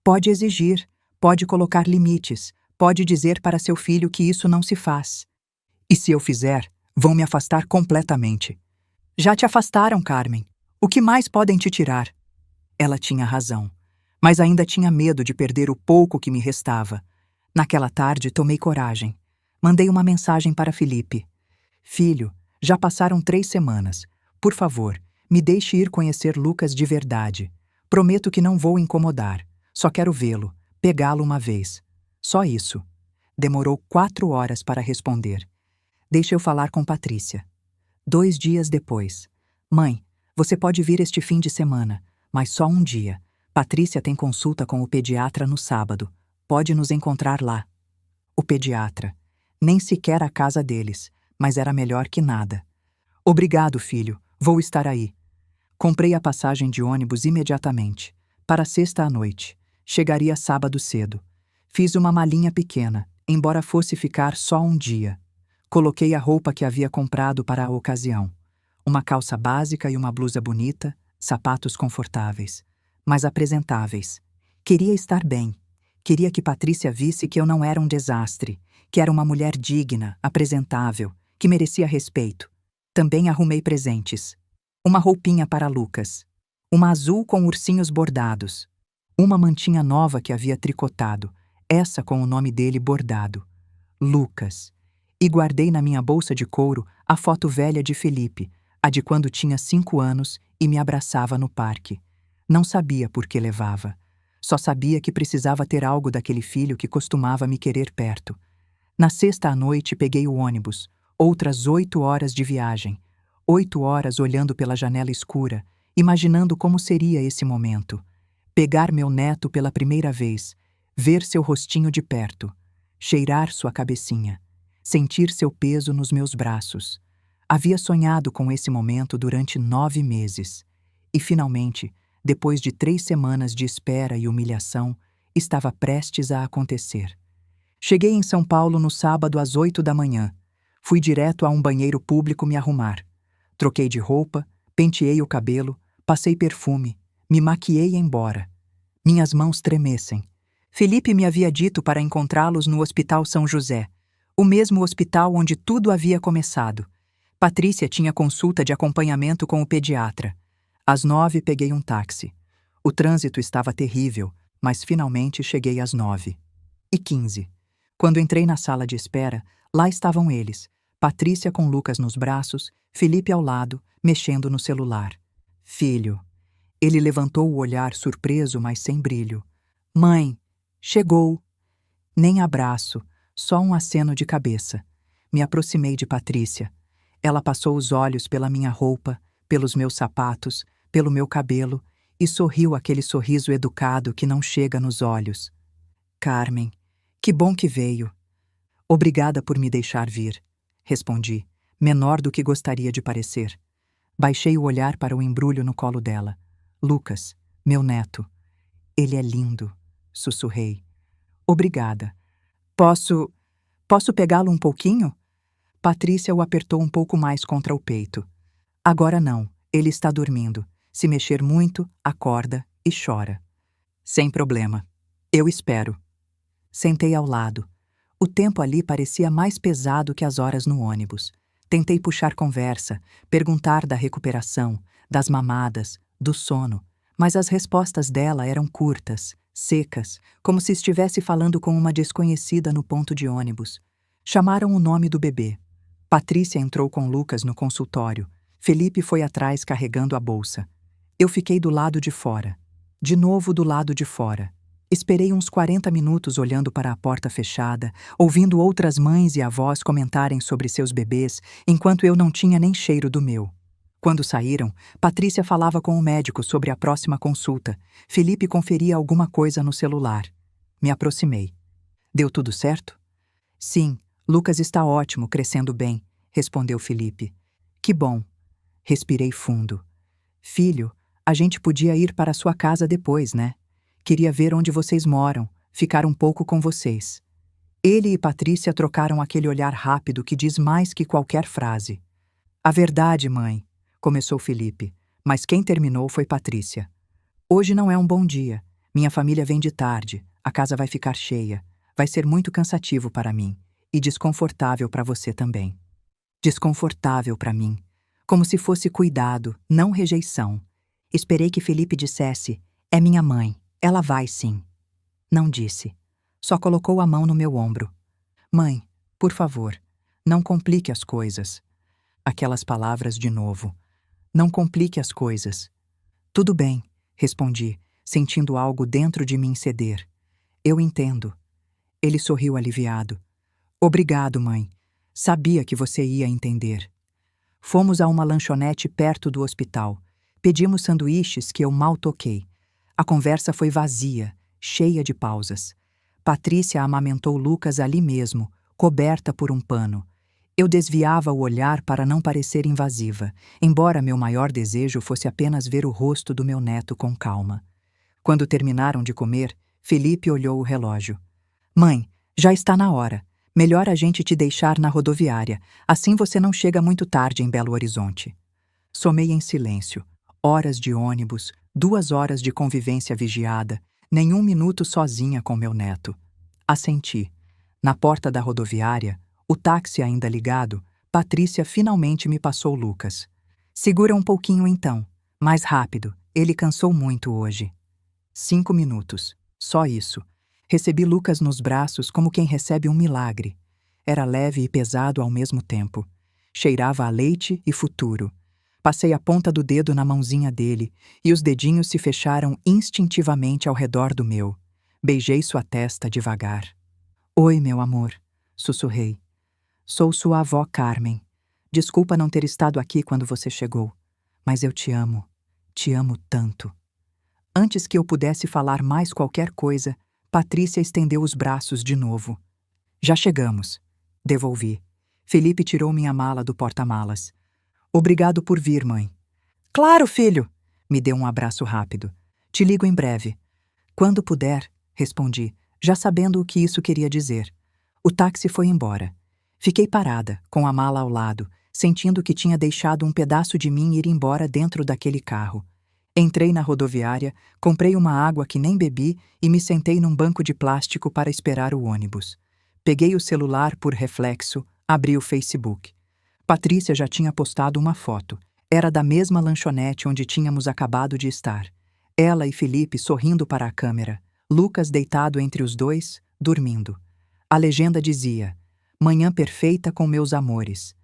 "Pode exigir, pode colocar limites, pode dizer para seu filho que isso não se faz." "E se eu fizer, vão me afastar completamente." "Já te afastaram, Carmen. O que mais podem te tirar?" Ela tinha razão, mas ainda tinha medo de perder o pouco que me restava. Naquela tarde, tomei coragem. Mandei uma mensagem para Felipe. "Filho, já passaram 3 semanas. Por favor, me deixe ir conhecer Lucas de verdade. Prometo que não vou incomodar. Só quero vê-lo, pegá-lo uma vez. Só isso." Demorou 4 horas para responder. Deixa eu falar com Patrícia. 2 dias depois. "Mãe, você pode vir este fim de semana, mas só um dia. Patrícia tem consulta com o pediatra no sábado. Pode nos encontrar lá." O pediatra. Nem sequer a casa deles, mas era melhor que nada. "Obrigado, filho. Vou estar aí." Comprei a passagem de ônibus imediatamente. Para sexta à noite. Chegaria sábado cedo. Fiz uma malinha pequena, embora fosse ficar só um dia. Coloquei a roupa que havia comprado para a ocasião. Uma calça básica e uma blusa bonita, sapatos confortáveis, mas apresentáveis. Queria estar bem. Queria que Patrícia visse que eu não era um desastre, que era uma mulher digna, apresentável, que merecia respeito. Também arrumei presentes. Uma roupinha para Lucas. Uma azul com ursinhos bordados. Uma mantinha nova que havia tricotado, essa com o nome dele bordado. Lucas. E guardei na minha bolsa de couro a foto velha de Felipe, a de quando tinha 5 anos e me abraçava no parque. Não sabia por que levava. Só sabia que precisava ter algo daquele filho que costumava me querer perto. Na sexta à noite peguei o ônibus. Outras 8 horas de viagem. 8 horas olhando pela janela escura, imaginando como seria esse momento. Pegar meu neto pela primeira vez, ver seu rostinho de perto, cheirar sua cabecinha, sentir seu peso nos meus braços. Havia sonhado com esse momento durante 9 meses. E finalmente, depois de 3 semanas de espera e humilhação, estava prestes a acontecer. Cheguei em São Paulo no sábado às 8 da manhã. Fui direto a um banheiro público me arrumar. Troquei de roupa, penteei o cabelo, passei perfume, Me maquiei e ia embora. Minhas mãos tremessem. Felipe me havia dito para encontrá-los no Hospital São José, o mesmo hospital onde tudo havia começado. Patrícia tinha consulta de acompanhamento com o pediatra. Às 9 peguei um táxi. O trânsito estava terrível, mas finalmente cheguei às 9h15. Quando entrei na sala de espera, lá estavam eles, Patrícia com Lucas nos braços, Felipe ao lado, mexendo no celular. Filho. Ele levantou o olhar surpreso, mas sem brilho. Mãe, chegou. Nem abraço, só um aceno de cabeça. Me aproximei de Patrícia. Ela passou os olhos pela minha roupa, pelos meus sapatos, pelo meu cabelo e sorriu aquele sorriso educado que não chega nos olhos. Carmen, que bom que veio. Obrigada por me deixar vir, respondi, menor do que gostaria de parecer. Baixei o olhar para o embrulho no colo dela. Lucas, meu neto. Ele é lindo, sussurrei. Obrigada. Posso pegá-lo um pouquinho? Patrícia o apertou um pouco mais contra o peito. Agora não, ele está dormindo. Se mexer muito, acorda e chora. Sem problema. Eu espero. Sentei ao lado. O tempo ali parecia mais pesado que as horas no ônibus. Tentei puxar conversa, perguntar da recuperação, das mamadas, do sono, mas as respostas dela eram curtas, secas, como se estivesse falando com uma desconhecida no ponto de ônibus. Chamaram o nome do bebê. Patrícia entrou com Lucas no consultório. Felipe foi atrás carregando a bolsa. Eu fiquei do lado de fora. De novo do lado de fora. Esperei uns 40 minutos olhando para a porta fechada, ouvindo outras mães e avós comentarem sobre seus bebês, enquanto eu não tinha nem cheiro do meu. Quando saíram, Patrícia falava com o médico sobre a próxima consulta. Felipe conferia alguma coisa no celular. Me aproximei. Deu tudo certo? Sim, Lucas está ótimo, crescendo bem, respondeu Felipe. Que bom. Respirei fundo. Filho, a gente podia ir para sua casa depois, né? Queria ver onde vocês moram, ficar um pouco com vocês. Ele e Patrícia trocaram aquele olhar rápido que diz mais que qualquer frase. A verdade, mãe, começou Felipe, mas quem terminou foi Patrícia. Hoje não é um bom dia. Minha família vem de tarde, a casa vai ficar cheia. Vai ser muito cansativo para mim e desconfortável para você também. Desconfortável para mim, como se fosse cuidado, não rejeição. Esperei que Felipe dissesse, é minha mãe, ela vai sim. Não disse, só colocou a mão no meu ombro. Mãe, por favor, não complique as coisas. Aquelas palavras de novo. Não complique as coisas. Tudo bem, respondi, sentindo algo dentro de mim ceder. Eu entendo. Ele sorriu aliviado. Obrigado, mãe. Sabia que você ia entender. Fomos a uma lanchonete perto do hospital. Pedimos sanduíches que eu mal toquei. A conversa foi vazia, cheia de pausas. Patrícia amamentou Lucas ali mesmo, coberta por um pano. Eu desviava o olhar para não parecer invasiva, embora meu maior desejo fosse apenas ver o rosto do meu neto com calma. Quando terminaram de comer, Felipe olhou o relógio. Mãe, já está na hora. Melhor a gente te deixar na rodoviária, assim você não chega muito tarde em Belo Horizonte. Somei em silêncio. Horas de ônibus, 2 horas de convivência vigiada, nenhum minuto sozinha com meu neto. Assenti. Na porta da rodoviária, o táxi ainda ligado, Patrícia finalmente me passou Lucas. Segura um pouquinho então. Mais rápido. Ele cansou muito hoje. 5 minutos. Só isso. Recebi Lucas nos braços como quem recebe um milagre. Era leve e pesado ao mesmo tempo. Cheirava a leite e futuro. Passei a ponta do dedo na mãozinha dele e os dedinhos se fecharam instintivamente ao redor do meu. Beijei sua testa devagar. Oi, meu amor, sussurrei. Sou sua avó Carmen. Desculpa não ter estado aqui quando você chegou, mas eu te amo tanto. Antes que eu pudesse falar mais qualquer coisa, Patrícia estendeu os braços de novo. Já chegamos, devolvi. Felipe tirou minha mala do porta-malas. Obrigado por vir, mãe. Claro, filho! Me deu um abraço rápido. Te ligo em breve. Quando puder, respondi, já sabendo o que isso queria dizer. O táxi foi embora. Fiquei parada, com a mala ao lado, sentindo que tinha deixado um pedaço de mim ir embora dentro daquele carro. Entrei na rodoviária, comprei uma água que nem bebi e me sentei num banco de plástico para esperar o ônibus. Peguei o celular por reflexo, abri o Facebook. Patrícia já tinha postado uma foto. Era da mesma lanchonete onde tínhamos acabado de estar. Ela e Felipe sorrindo para a câmera, Lucas deitado entre os dois, dormindo. A legenda dizia: "Manhã perfeita com meus amores."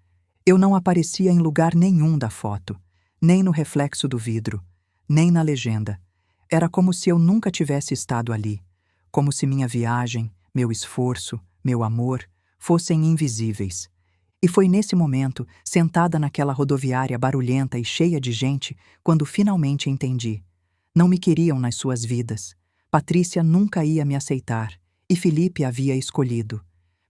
Eu não aparecia em lugar nenhum da foto, nem no reflexo do vidro, nem na legenda. Era como se eu nunca tivesse estado ali, como se minha viagem, meu esforço, meu amor, fossem invisíveis. E foi nesse momento, sentada naquela rodoviária barulhenta e cheia de gente, quando finalmente entendi. Não me queriam nas suas vidas. Patrícia nunca ia me aceitar, e Felipe havia escolhido.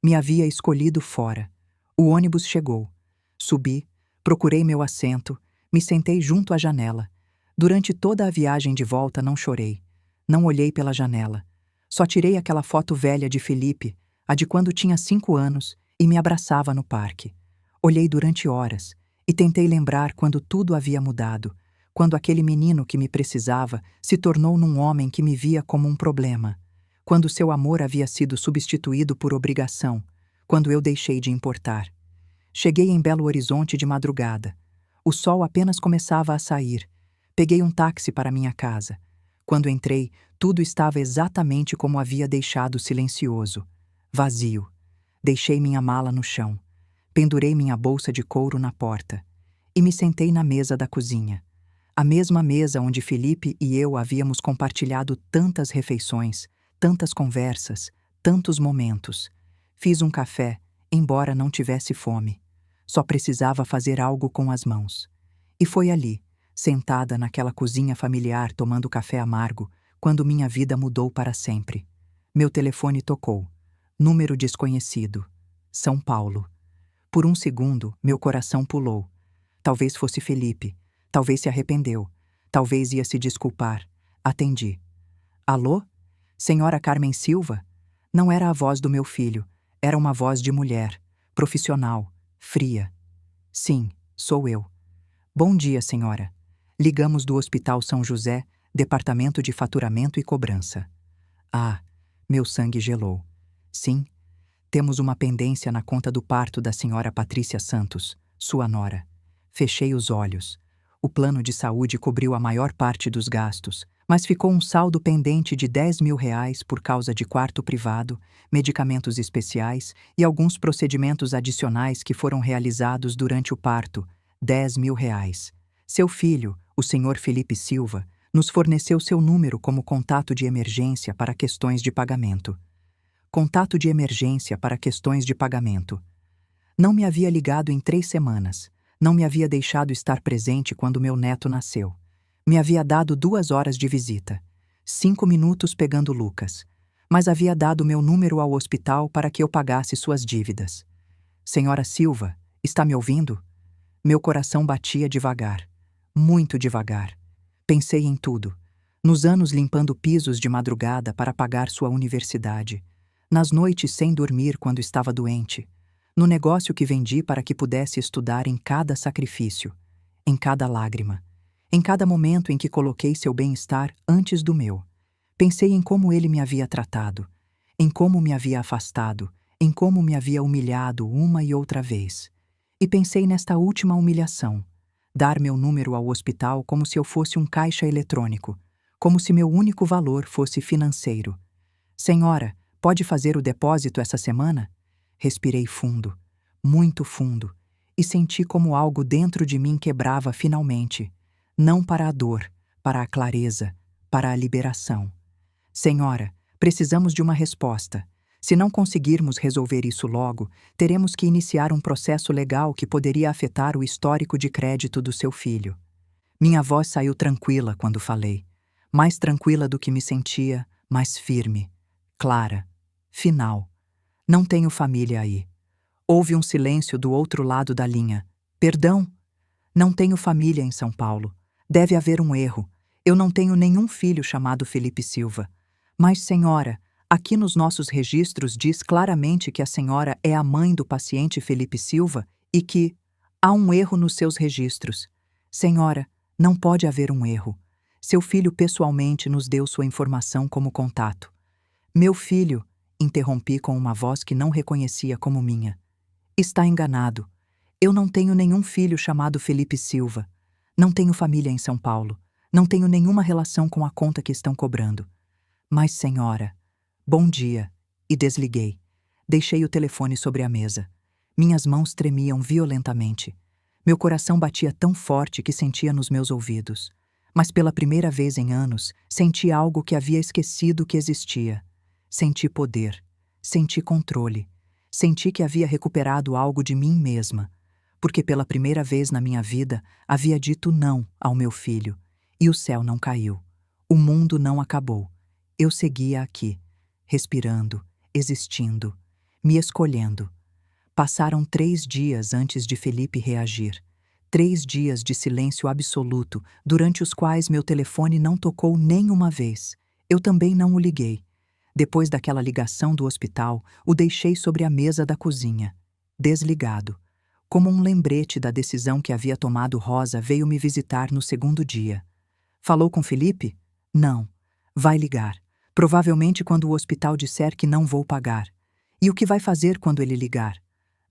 Me havia escolhido fora. O ônibus chegou. Subi, procurei meu assento, me sentei junto à janela. Durante toda a viagem de volta não chorei. Não olhei pela janela. Só tirei aquela foto velha de Felipe, a de quando tinha 5 anos, e me abraçava no parque. Olhei durante horas e tentei lembrar quando tudo havia mudado, quando aquele menino que me precisava se tornou num homem que me via como um problema, quando seu amor havia sido substituído por obrigação, quando eu deixei de importar. Cheguei em Belo Horizonte de madrugada. O sol apenas começava a sair. Peguei um táxi para minha casa. Quando entrei, tudo estava exatamente como havia deixado, silencioso, vazio. Deixei minha mala no chão. Pendurei minha bolsa de couro na porta. E me sentei na mesa da cozinha. A mesma mesa onde Felipe e eu havíamos compartilhado tantas refeições, tantas conversas, tantos momentos. Fiz um café, embora não tivesse fome. Só precisava fazer algo com as mãos. E foi ali, sentada naquela cozinha familiar tomando café amargo, quando minha vida mudou para sempre. Meu telefone tocou. Número desconhecido. São Paulo. Por um segundo, meu coração pulou. Talvez fosse Felipe. Talvez se arrependeu. Talvez ia se desculpar. Atendi. Alô? Senhora Carmen Silva? Não era a voz do meu filho. Era uma voz de mulher. Profissional. Fria. Sim, sou eu. Bom dia, senhora. Ligamos do Hospital São José, Departamento de Faturamento e Cobrança. Ah, meu sangue gelou. Sim, temos uma pendência na conta do parto da senhora Patrícia Santos, sua nora. Fechei os olhos. O plano de saúde cobriu a maior parte dos gastos, mas ficou um saldo pendente de R$ 10.000 por causa de quarto privado, medicamentos especiais e alguns procedimentos adicionais que foram realizados durante o parto. R$ 10.000. Seu filho, o senhor Felipe Silva, nos forneceu seu número como contato de emergência para questões de pagamento. Contato de emergência para questões de pagamento. Não me havia ligado em 3 semanas. Não me havia deixado estar presente quando meu neto nasceu. Me havia dado 2 horas de visita. 5 minutos pegando Lucas. Mas havia dado meu número ao hospital para que eu pagasse suas dívidas. Senhora Silva, está me ouvindo? Meu coração batia devagar. Muito devagar. Pensei em tudo. Nos anos limpando pisos de madrugada para pagar sua universidade. Nas noites sem dormir quando estava doente. No negócio que vendi para que pudesse estudar, em cada sacrifício. Em cada lágrima. Em cada momento em que coloquei seu bem-estar antes do meu. Pensei em como ele me havia tratado. Em como me havia afastado. Em como me havia humilhado uma e outra vez. E pensei nesta última humilhação. Dar meu número ao hospital como se eu fosse um caixa eletrônico. Como se meu único valor fosse financeiro. Senhora, pode fazer o depósito essa semana? Respirei fundo, muito fundo, e senti como algo dentro de mim quebrava finalmente. Não para a dor, para a clareza, para a liberação. Senhora, precisamos de uma resposta. Se não conseguirmos resolver isso logo, teremos que iniciar um processo legal que poderia afetar o histórico de crédito do seu filho. Minha voz saiu tranquila quando falei. Mais tranquila do que me sentia, mais firme, clara, final. Não tenho família aí. Houve um silêncio do outro lado da linha. Perdão? Não tenho família em São Paulo. Deve haver um erro. Eu não tenho nenhum filho chamado Felipe Silva. Mas, senhora, aqui nos nossos registros diz claramente que a senhora é a mãe do paciente Felipe Silva e que há um erro nos seus registros. Senhora, não pode haver um erro. Seu filho pessoalmente nos deu sua informação como contato. Meu filho, interrompi com uma voz que não reconhecia como minha. Está enganado. Eu não tenho nenhum filho chamado Felipe Silva. Não tenho família em São Paulo. Não tenho nenhuma relação com a conta que estão cobrando. Mas, senhora, bom dia. E desliguei. Deixei o telefone sobre a mesa. Minhas mãos tremiam violentamente. Meu coração batia tão forte que sentia nos meus ouvidos. Mas pela primeira vez em anos, senti algo que havia esquecido que existia. Senti poder. Senti controle. Senti que havia recuperado algo de mim mesma. Porque pela primeira vez na minha vida, havia dito não ao meu filho. E o céu não caiu. O mundo não acabou. Eu seguia aqui, respirando, existindo, me escolhendo. Passaram 3 dias antes de Felipe reagir. 3 dias de silêncio absoluto, durante os quais meu telefone não tocou nem uma vez. Eu também não o liguei. Depois daquela ligação do hospital, o deixei sobre a mesa da cozinha. Desligado. Como um lembrete da decisão que havia tomado, Rosa veio me visitar no segundo dia. Falou com Felipe? Não. Vai ligar. Provavelmente quando o hospital disser que não vou pagar. E o que vai fazer quando ele ligar?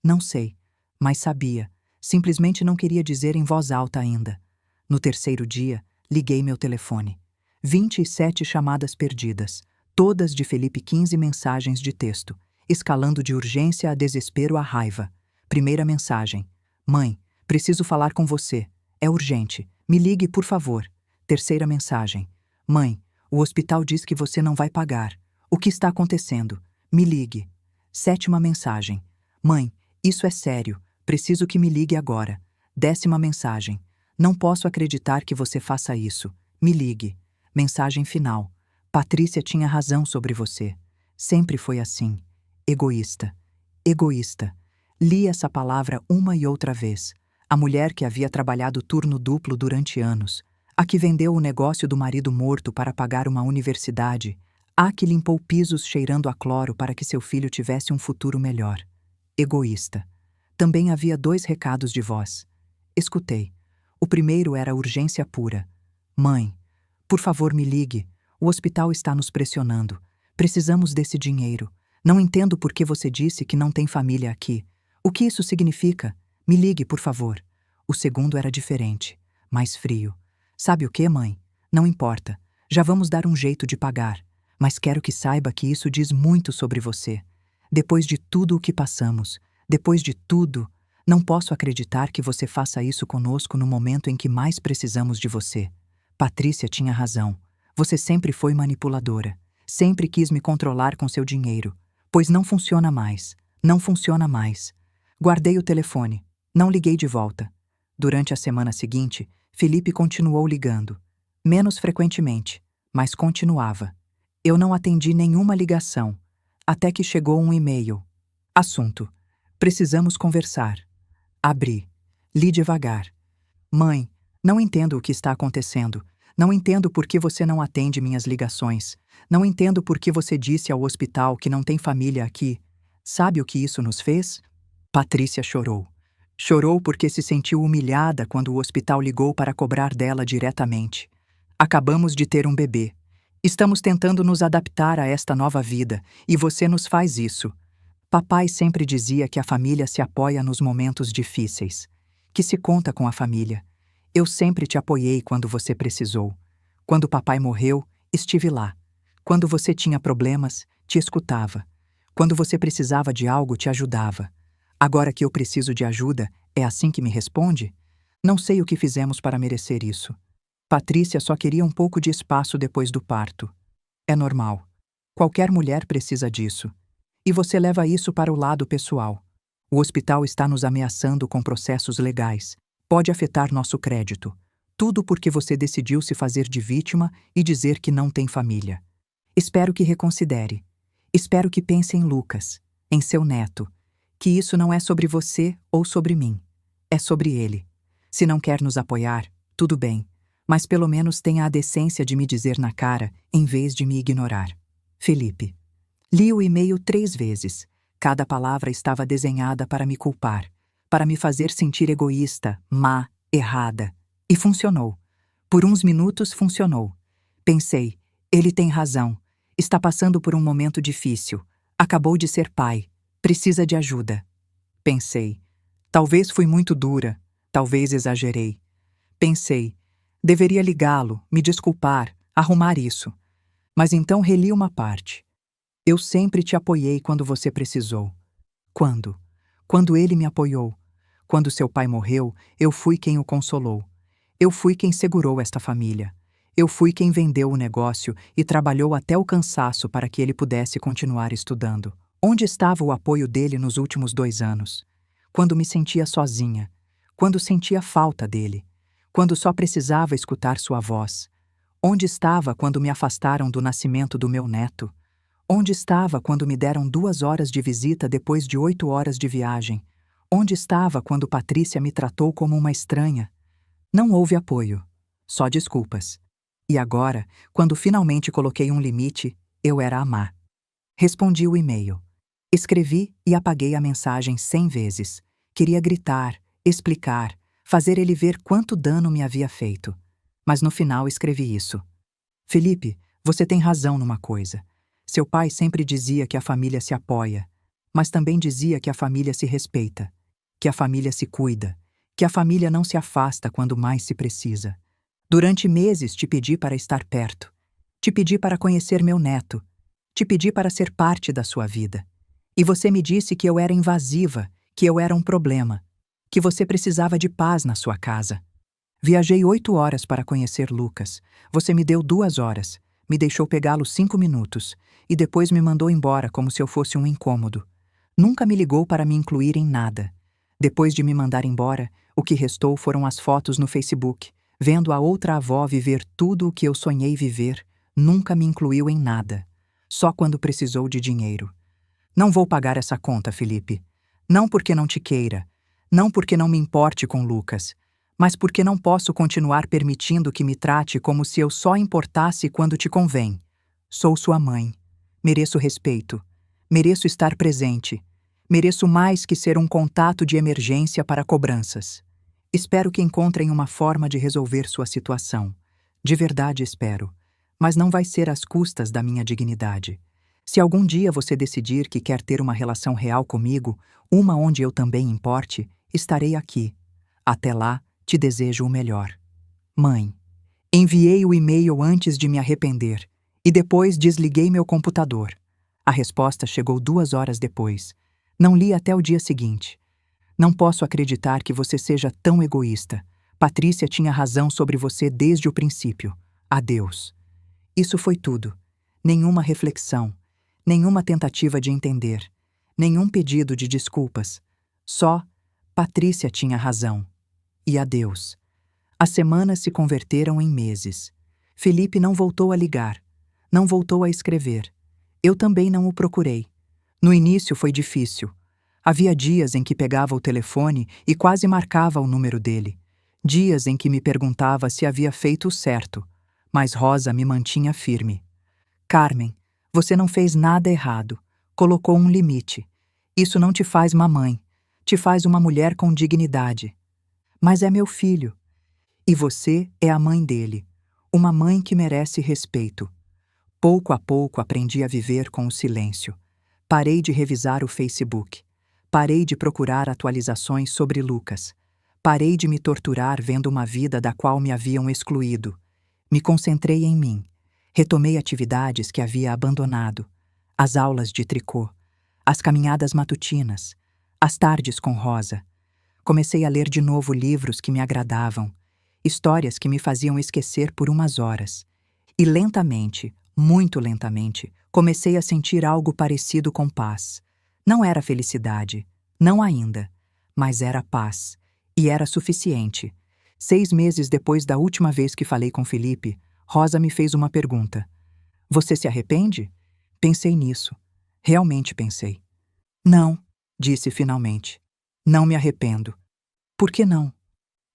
Não sei, mas sabia. Simplesmente não queria dizer em voz alta ainda. No terceiro dia, liguei meu telefone. 27 chamadas perdidas, todas de Felipe, 15 mensagens de texto, escalando de urgência a desespero a raiva. Primeira mensagem: Mãe, preciso falar com você. É urgente. Me ligue, por favor. Terceira mensagem: Mãe, o hospital diz que você não vai pagar. O que está acontecendo? Me ligue. Sétima mensagem: Mãe, isso é sério. Preciso que me ligue agora. 10ª mensagem: Não posso acreditar que você faça isso. Me ligue. Mensagem final: Patrícia tinha razão sobre você. Sempre foi assim. Egoísta. Egoísta. Li essa palavra uma e outra vez. A mulher que havia trabalhado turno duplo durante anos. A que vendeu o negócio do marido morto para pagar uma universidade. A que limpou pisos cheirando a cloro para que seu filho tivesse um futuro melhor. Egoísta. Também havia 2 recados de voz. Escutei. O primeiro era urgência pura. Mãe, por favor me ligue. O hospital está nos pressionando. Precisamos desse dinheiro. Não entendo por que você disse que não tem família aqui. O que isso significa? Me ligue, por favor. O segundo era diferente, mais frio. Sabe o que, mãe? Não importa. Já vamos dar um jeito de pagar. Mas quero que saiba que isso diz muito sobre você. Depois de tudo o que passamos, depois de tudo, não posso acreditar que você faça isso conosco no momento em que mais precisamos de você. Patrícia tinha razão. Você sempre foi manipuladora. Sempre quis me controlar com seu dinheiro. Pois não funciona mais. Não funciona mais. Guardei o telefone. Não liguei de volta. Durante a semana seguinte, Felipe continuou ligando. Menos frequentemente, mas continuava. Eu não atendi nenhuma ligação. Até que chegou um e-mail. Assunto: Precisamos conversar. Abri. Li devagar. Mãe, não entendo o que está acontecendo. Não entendo por que você não atende minhas ligações. Não entendo por que você disse ao hospital que não tem família aqui. Sabe o que isso nos fez? Patrícia chorou. Chorou porque se sentiu humilhada quando o hospital ligou para cobrar dela diretamente. Acabamos de ter um bebê. Estamos tentando nos adaptar a esta nova vida, e você nos faz isso. Papai sempre dizia que a família se apoia nos momentos difíceis, que se conta com a família. Eu sempre te apoiei quando você precisou. Quando papai morreu, estive lá. Quando você tinha problemas, te escutava. Quando você precisava de algo, te ajudava. Agora que eu preciso de ajuda, é assim que me responde? Não sei o que fizemos para merecer isso. Patrícia só queria um pouco de espaço depois do parto. É normal. Qualquer mulher precisa disso. E você leva isso para o lado pessoal. O hospital está nos ameaçando com processos legais. Pode afetar nosso crédito. Tudo porque você decidiu se fazer de vítima e dizer que não tem família. Espero que reconsidere. Espero que pense em Lucas, em seu neto. Que isso não é sobre você ou sobre mim. É sobre ele. Se não quer nos apoiar, tudo bem. Mas pelo menos tenha a decência de me dizer na cara, em vez de me ignorar. Felipe. Li o e-mail 3 vezes. Cada palavra estava desenhada para me culpar, para me fazer sentir egoísta, má, errada. E funcionou. Por uns minutos funcionou. Pensei, ele tem razão. Está passando por um momento difícil. Acabou de ser pai. Precisa de ajuda. Pensei, talvez fui muito dura. Talvez exagerei. Pensei, deveria ligá-lo, me desculpar, arrumar isso. Mas então reli uma parte. Eu sempre te apoiei quando você precisou. Quando? Quando ele me apoiou. Quando seu pai morreu, eu fui quem o consolou. Eu fui quem segurou esta família. Eu fui quem vendeu o negócio e trabalhou até o cansaço para que ele pudesse continuar estudando. Onde estava o apoio dele nos últimos 2 anos? Quando me sentia sozinha. Quando sentia falta dele. Quando só precisava escutar sua voz. Onde estava quando me afastaram do nascimento do meu neto? Onde estava quando me deram 2 horas de visita depois de 8 horas de viagem? Onde estava quando Patrícia me tratou como uma estranha? Não houve apoio, só desculpas. E agora, quando finalmente coloquei um limite, eu era a má. Respondi o e-mail. Escrevi e apaguei a mensagem 100 vezes. Queria gritar, explicar, fazer ele ver quanto dano me havia feito. Mas no final escrevi isso. Felipe, você tem razão numa coisa. Seu pai sempre dizia que a família se apoia, mas também dizia que a família se respeita, que a família se cuida, que a família não se afasta quando mais se precisa. Durante meses te pedi para estar perto, te pedi para conhecer meu neto, te pedi para ser parte da sua vida. E você me disse que eu era invasiva, que eu era um problema, que você precisava de paz na sua casa. Viajei 8 horas para conhecer Lucas. Você me deu 2 horas, me deixou pegá-lo 5 minutos e depois me mandou embora como se eu fosse um incômodo. Nunca me ligou para me incluir em nada. Depois de me mandar embora, o que restou foram as fotos no Facebook, vendo a outra avó viver tudo o que eu sonhei viver. Nunca me incluiu em nada, só quando precisou de dinheiro. Não vou pagar essa conta, Felipe. Não porque não te queira, não porque não me importe com Lucas, mas porque não posso continuar permitindo que me trate como se eu só importasse quando te convém. Sou sua mãe. Mereço respeito. Mereço estar presente. Mereço mais que ser um contato de emergência para cobranças. Espero que encontrem uma forma de resolver sua situação. De verdade espero. Mas não vai ser às custas da minha dignidade. Se algum dia você decidir que quer ter uma relação real comigo, uma onde eu também importe, estarei aqui. Até lá, te desejo o melhor. Mãe. Enviei o e-mail antes de me arrepender e depois desliguei meu computador. A resposta chegou 2 horas depois. Não li até o dia seguinte. Não posso acreditar que você seja tão egoísta. Patrícia tinha razão sobre você desde o princípio. Adeus. Isso foi tudo. Nenhuma reflexão, nenhuma tentativa de entender, nenhum pedido de desculpas. Só, Patrícia tinha razão. E adeus. As semanas se converteram em meses. Felipe não voltou a ligar, não voltou a escrever. Eu também não o procurei. No início foi difícil. Havia dias em que pegava o telefone e quase marcava o número dele. Dias em que me perguntava se havia feito o certo, mas Rosa me mantinha firme. Carmen, você não fez nada errado. Colocou um limite. Isso não te faz mamãe. Te faz uma mulher com dignidade. Mas é meu filho. E você é a mãe dele. Uma mãe que merece respeito. Pouco a pouco aprendi a viver com o silêncio. Parei de revisar o Facebook. Parei de procurar atualizações sobre Lucas. Parei de me torturar vendo uma vida da qual me haviam excluído. Me concentrei em mim. Retomei atividades que havia abandonado. As aulas de tricô, as caminhadas matutinas, as tardes com Rosa. Comecei a ler de novo livros que me agradavam, histórias que me faziam esquecer por umas horas. E lentamente, muito lentamente, comecei a sentir algo parecido com paz. Não era felicidade, não ainda, mas era paz. E era suficiente. 6 meses depois da última vez que falei com Felipe, Rosa me fez uma pergunta. Você se arrepende? Pensei nisso. Realmente pensei. Não, disse finalmente. Não me arrependo. Por que não?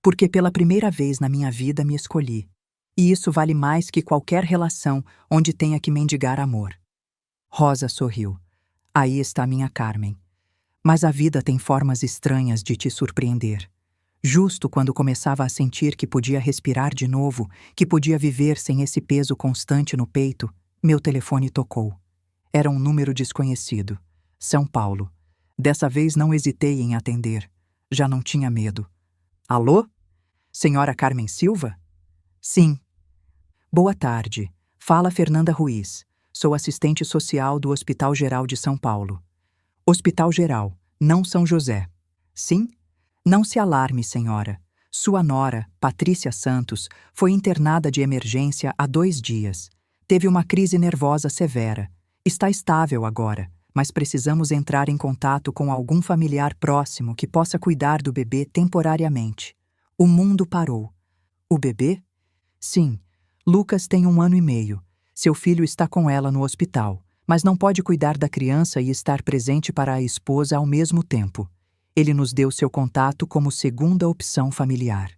Porque pela primeira vez na minha vida me escolhi. E isso vale mais que qualquer relação onde tenha que mendigar amor. Rosa sorriu. Aí está minha Carmen. Mas a vida tem formas estranhas de te surpreender. Justo quando começava a sentir que podia respirar de novo, que podia viver sem esse peso constante no peito, meu telefone tocou. Era um número desconhecido. São Paulo. Dessa vez não hesitei em atender. Já não tinha medo. Alô? Senhora Carmen Silva? Sim. Boa tarde. Fala Fernanda Ruiz. Sou assistente social do Hospital Geral de São Paulo. Hospital Geral, não São José. Sim? Não se alarme, senhora. Sua nora, Patrícia Santos, foi internada de emergência há 2 dias. Teve uma crise nervosa severa. Está estável agora, mas precisamos entrar em contato com algum familiar próximo que possa cuidar do bebê temporariamente. O mundo parou. O bebê? Sim. Lucas tem 1 ano e meio. Seu filho está com ela no hospital, mas não pode cuidar da criança e estar presente para a esposa ao mesmo tempo. Ele nos deu seu contato como segunda opção familiar.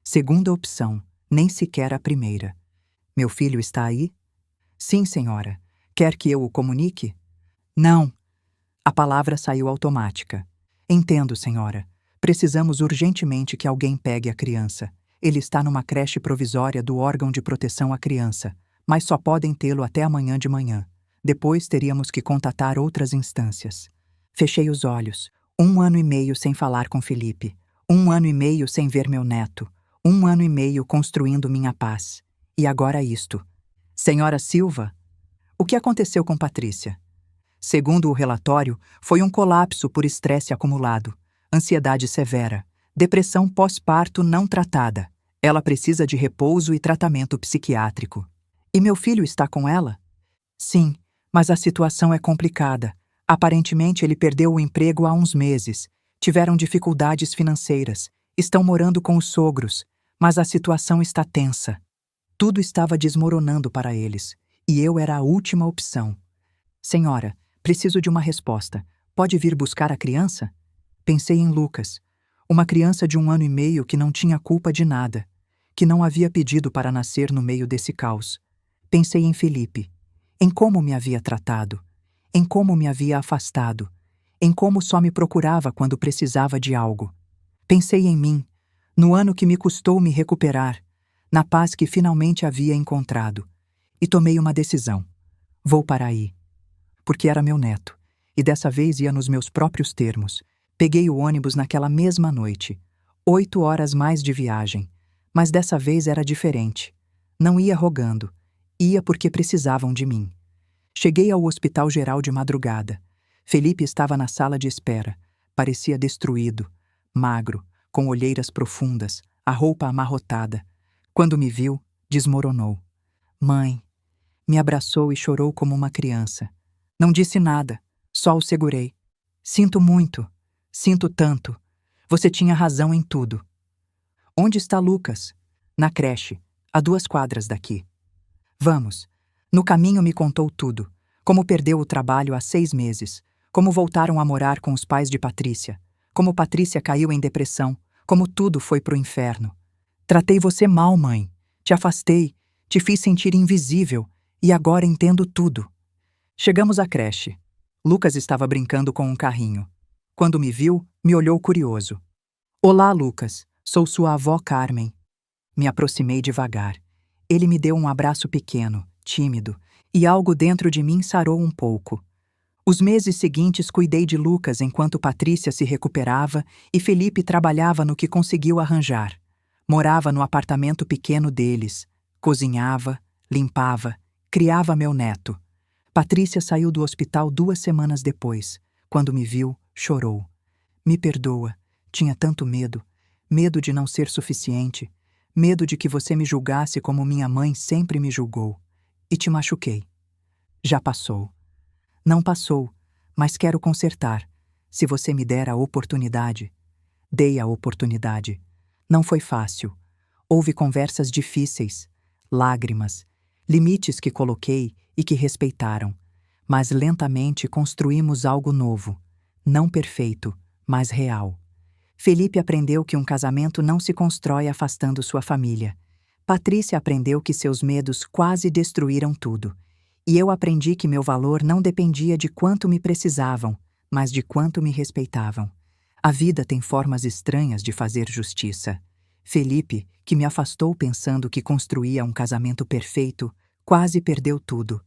Segunda opção, nem sequer a primeira. Meu filho está aí? Sim, senhora. Quer que eu o comunique? Não. A palavra saiu automática. Entendo, senhora. Precisamos urgentemente que alguém pegue a criança. Ele está numa creche provisória do órgão de proteção à criança, mas só podem tê-lo até amanhã de manhã. Depois teríamos que contatar outras instâncias. Fechei os olhos. 1 ano e meio sem falar com Felipe. 1 ano e meio sem ver meu neto. 1 ano e meio construindo minha paz. E agora isto. Senhora Silva? O que aconteceu com Patrícia? Segundo o relatório, foi um colapso por estresse acumulado, ansiedade severa, depressão pós-parto não tratada. Ela precisa de repouso e tratamento psiquiátrico. E meu filho está com ela? Sim, mas a situação é complicada. Aparentemente ele perdeu o emprego há uns meses. Tiveram dificuldades financeiras. Estão morando com os sogros, mas a situação está tensa. Tudo estava desmoronando para eles, e eu era a última opção. Senhora, preciso de uma resposta. Pode vir buscar a criança? Pensei em Lucas, uma criança de 1 ano e meio que não tinha culpa de nada, que não havia pedido para nascer no meio desse caos. Pensei em Felipe, em como me havia tratado, em como me havia afastado, em como só me procurava quando precisava de algo. Pensei em mim, no ano que me custou me recuperar, na paz que finalmente havia encontrado, e tomei uma decisão. Vou para aí. Porque era meu neto, e dessa vez ia nos meus próprios termos. Peguei o ônibus naquela mesma noite. 8 horas mais de viagem, mas dessa vez era diferente. Não ia rogando, ia porque precisavam de mim. Cheguei ao Hospital Geral de madrugada. Felipe estava na sala de espera. Parecia destruído, magro, com olheiras profundas, a roupa amarrotada. Quando me viu, desmoronou. Mãe, me abraçou e chorou como uma criança. Não disse nada, só o segurei. Sinto muito, sinto tanto. Você tinha razão em tudo. Onde está Lucas? Na creche, a 2 quadras daqui. Vamos. No caminho me contou tudo. Como perdeu o trabalho há 6 meses. Como voltaram a morar com os pais de Patrícia. Como Patrícia caiu em depressão. Como tudo foi pro inferno. Tratei você mal, mãe. Te afastei, te fiz sentir invisível. E agora entendo tudo. Chegamos à creche. Lucas estava brincando com um carrinho. Quando me viu, me olhou curioso. Olá, Lucas. Sou sua avó Carmen. Me aproximei devagar. Ele me deu um abraço pequeno, tímido, e algo dentro de mim sarou um pouco. Os meses seguintes cuidei de Lucas enquanto Patrícia se recuperava e Felipe trabalhava no que conseguiu arranjar. Morava no apartamento pequeno deles. Cozinhava, limpava, criava meu neto. Patrícia saiu do hospital 2 semanas depois. Quando me viu, chorou. Me perdoa. Tinha tanto medo. Medo de não ser suficiente. Medo de que você me julgasse como minha mãe sempre me julgou. E te machuquei. Já passou. Não passou, mas quero consertar. Se você me der a oportunidade. Dei a oportunidade. Não foi fácil. Houve conversas difíceis, lágrimas, limites que coloquei e que respeitaram. Mas lentamente construímos algo novo. Não perfeito, mas real. Felipe aprendeu que um casamento não se constrói afastando sua família. Patrícia aprendeu que seus medos quase destruíram tudo. E eu aprendi que meu valor não dependia de quanto me precisavam, mas de quanto me respeitavam. A vida tem formas estranhas de fazer justiça. Felipe, que me afastou pensando que construía um casamento perfeito, quase perdeu tudo.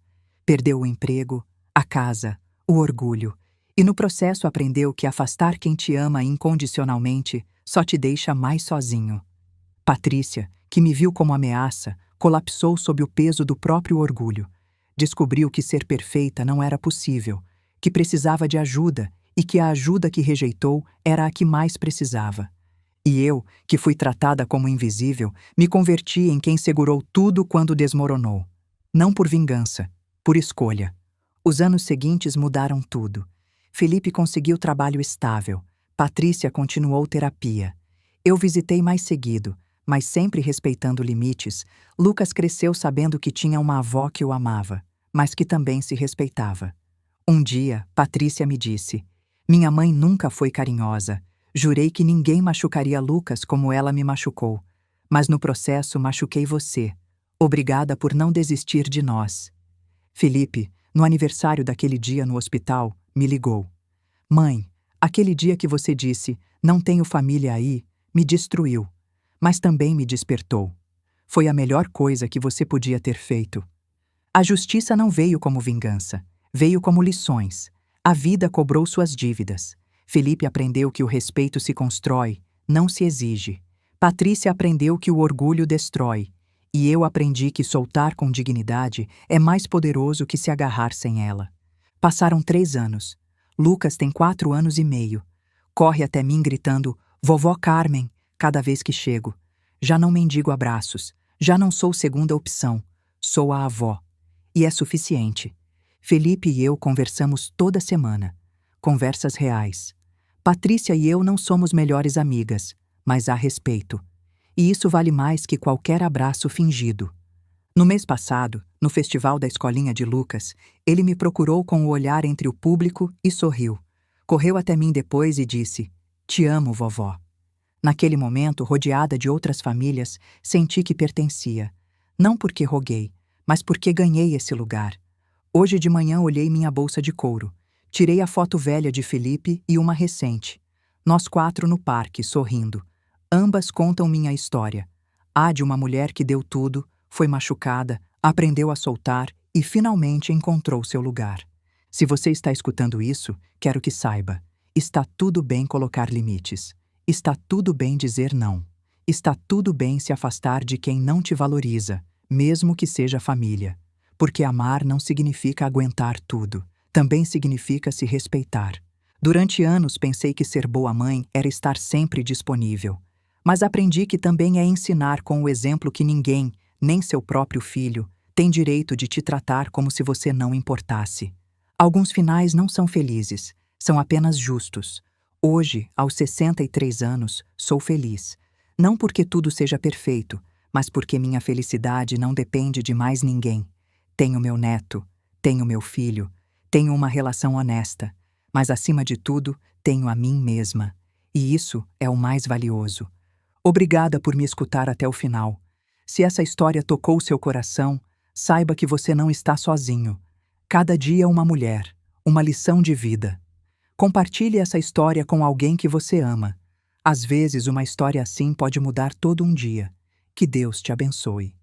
Perdeu o emprego, a casa, o orgulho, e no processo aprendeu que afastar quem te ama incondicionalmente só te deixa mais sozinho. Patrícia, que me viu como ameaça, colapsou sob o peso do próprio orgulho. Descobriu que ser perfeita não era possível, que precisava de ajuda e que a ajuda que rejeitou era a que mais precisava. E eu, que fui tratada como invisível, me converti em quem segurou tudo quando desmoronou. Não por vingança, por escolha. Os anos seguintes mudaram tudo. Felipe conseguiu trabalho estável. Patrícia continuou terapia. Eu visitei mais seguido, mas sempre respeitando limites. Lucas cresceu sabendo que tinha uma avó que o amava, mas que também se respeitava. Um dia, Patrícia me disse: "Minha mãe nunca foi carinhosa. Jurei que ninguém machucaria Lucas como ela me machucou. Mas no processo machuquei você. Obrigada por não desistir de nós." Felipe, no aniversário daquele dia no hospital, me ligou. "Mãe, aquele dia que você disse, 'Não tenho família aí', me destruiu, mas também me despertou. Foi a melhor coisa que você podia ter feito." A justiça não veio como vingança, veio como lições. A vida cobrou suas dívidas. Felipe aprendeu que o respeito se constrói, não se exige. Patrícia aprendeu que o orgulho destrói. E eu aprendi que soltar com dignidade é mais poderoso que se agarrar sem ela. Passaram 3 anos. Lucas tem 4 anos e meio. Corre até mim gritando: "Vovó Carmen", cada vez que chego. Já não mendigo abraços. Já não sou segunda opção. Sou a avó. E é suficiente. Felipe e eu conversamos toda semana. Conversas reais. Patrícia e eu não somos melhores amigas, mas há respeito. E isso vale mais que qualquer abraço fingido. No mês passado, no festival da escolinha de Lucas, ele me procurou com o olhar entre o público e sorriu. Correu até mim depois e disse: "Te amo, vovó." Naquele momento, rodeada de outras famílias, senti que pertencia. Não porque roguei, mas porque ganhei esse lugar. Hoje de manhã olhei minha bolsa de couro. Tirei a foto velha de Felipe e uma recente. Nós 4 no parque, sorrindo. Ambas contam minha história. A de uma mulher que deu tudo, foi machucada, aprendeu a soltar e finalmente encontrou seu lugar. Se você está escutando isso, quero que saiba: está tudo bem colocar limites. Está tudo bem dizer não. Está tudo bem se afastar de quem não te valoriza, mesmo que seja família. Porque amar não significa aguentar tudo. Também significa se respeitar. Durante anos pensei que ser boa mãe era estar sempre disponível. Mas aprendi que também é ensinar com o exemplo que ninguém, nem seu próprio filho, tem direito de te tratar como se você não importasse. Alguns finais não são felizes, são apenas justos. Hoje, aos 63 anos, sou feliz. Não porque tudo seja perfeito, mas porque minha felicidade não depende de mais ninguém. Tenho meu neto, tenho meu filho, tenho uma relação honesta, mas acima de tudo, tenho a mim mesma. E isso é o mais valioso. Obrigada por me escutar até o final. Se essa história tocou seu coração, saiba que você não está sozinho. Cada dia é uma mulher, uma lição de vida. Compartilhe essa história com alguém que você ama. Às vezes, uma história assim pode mudar todo um dia. Que Deus te abençoe.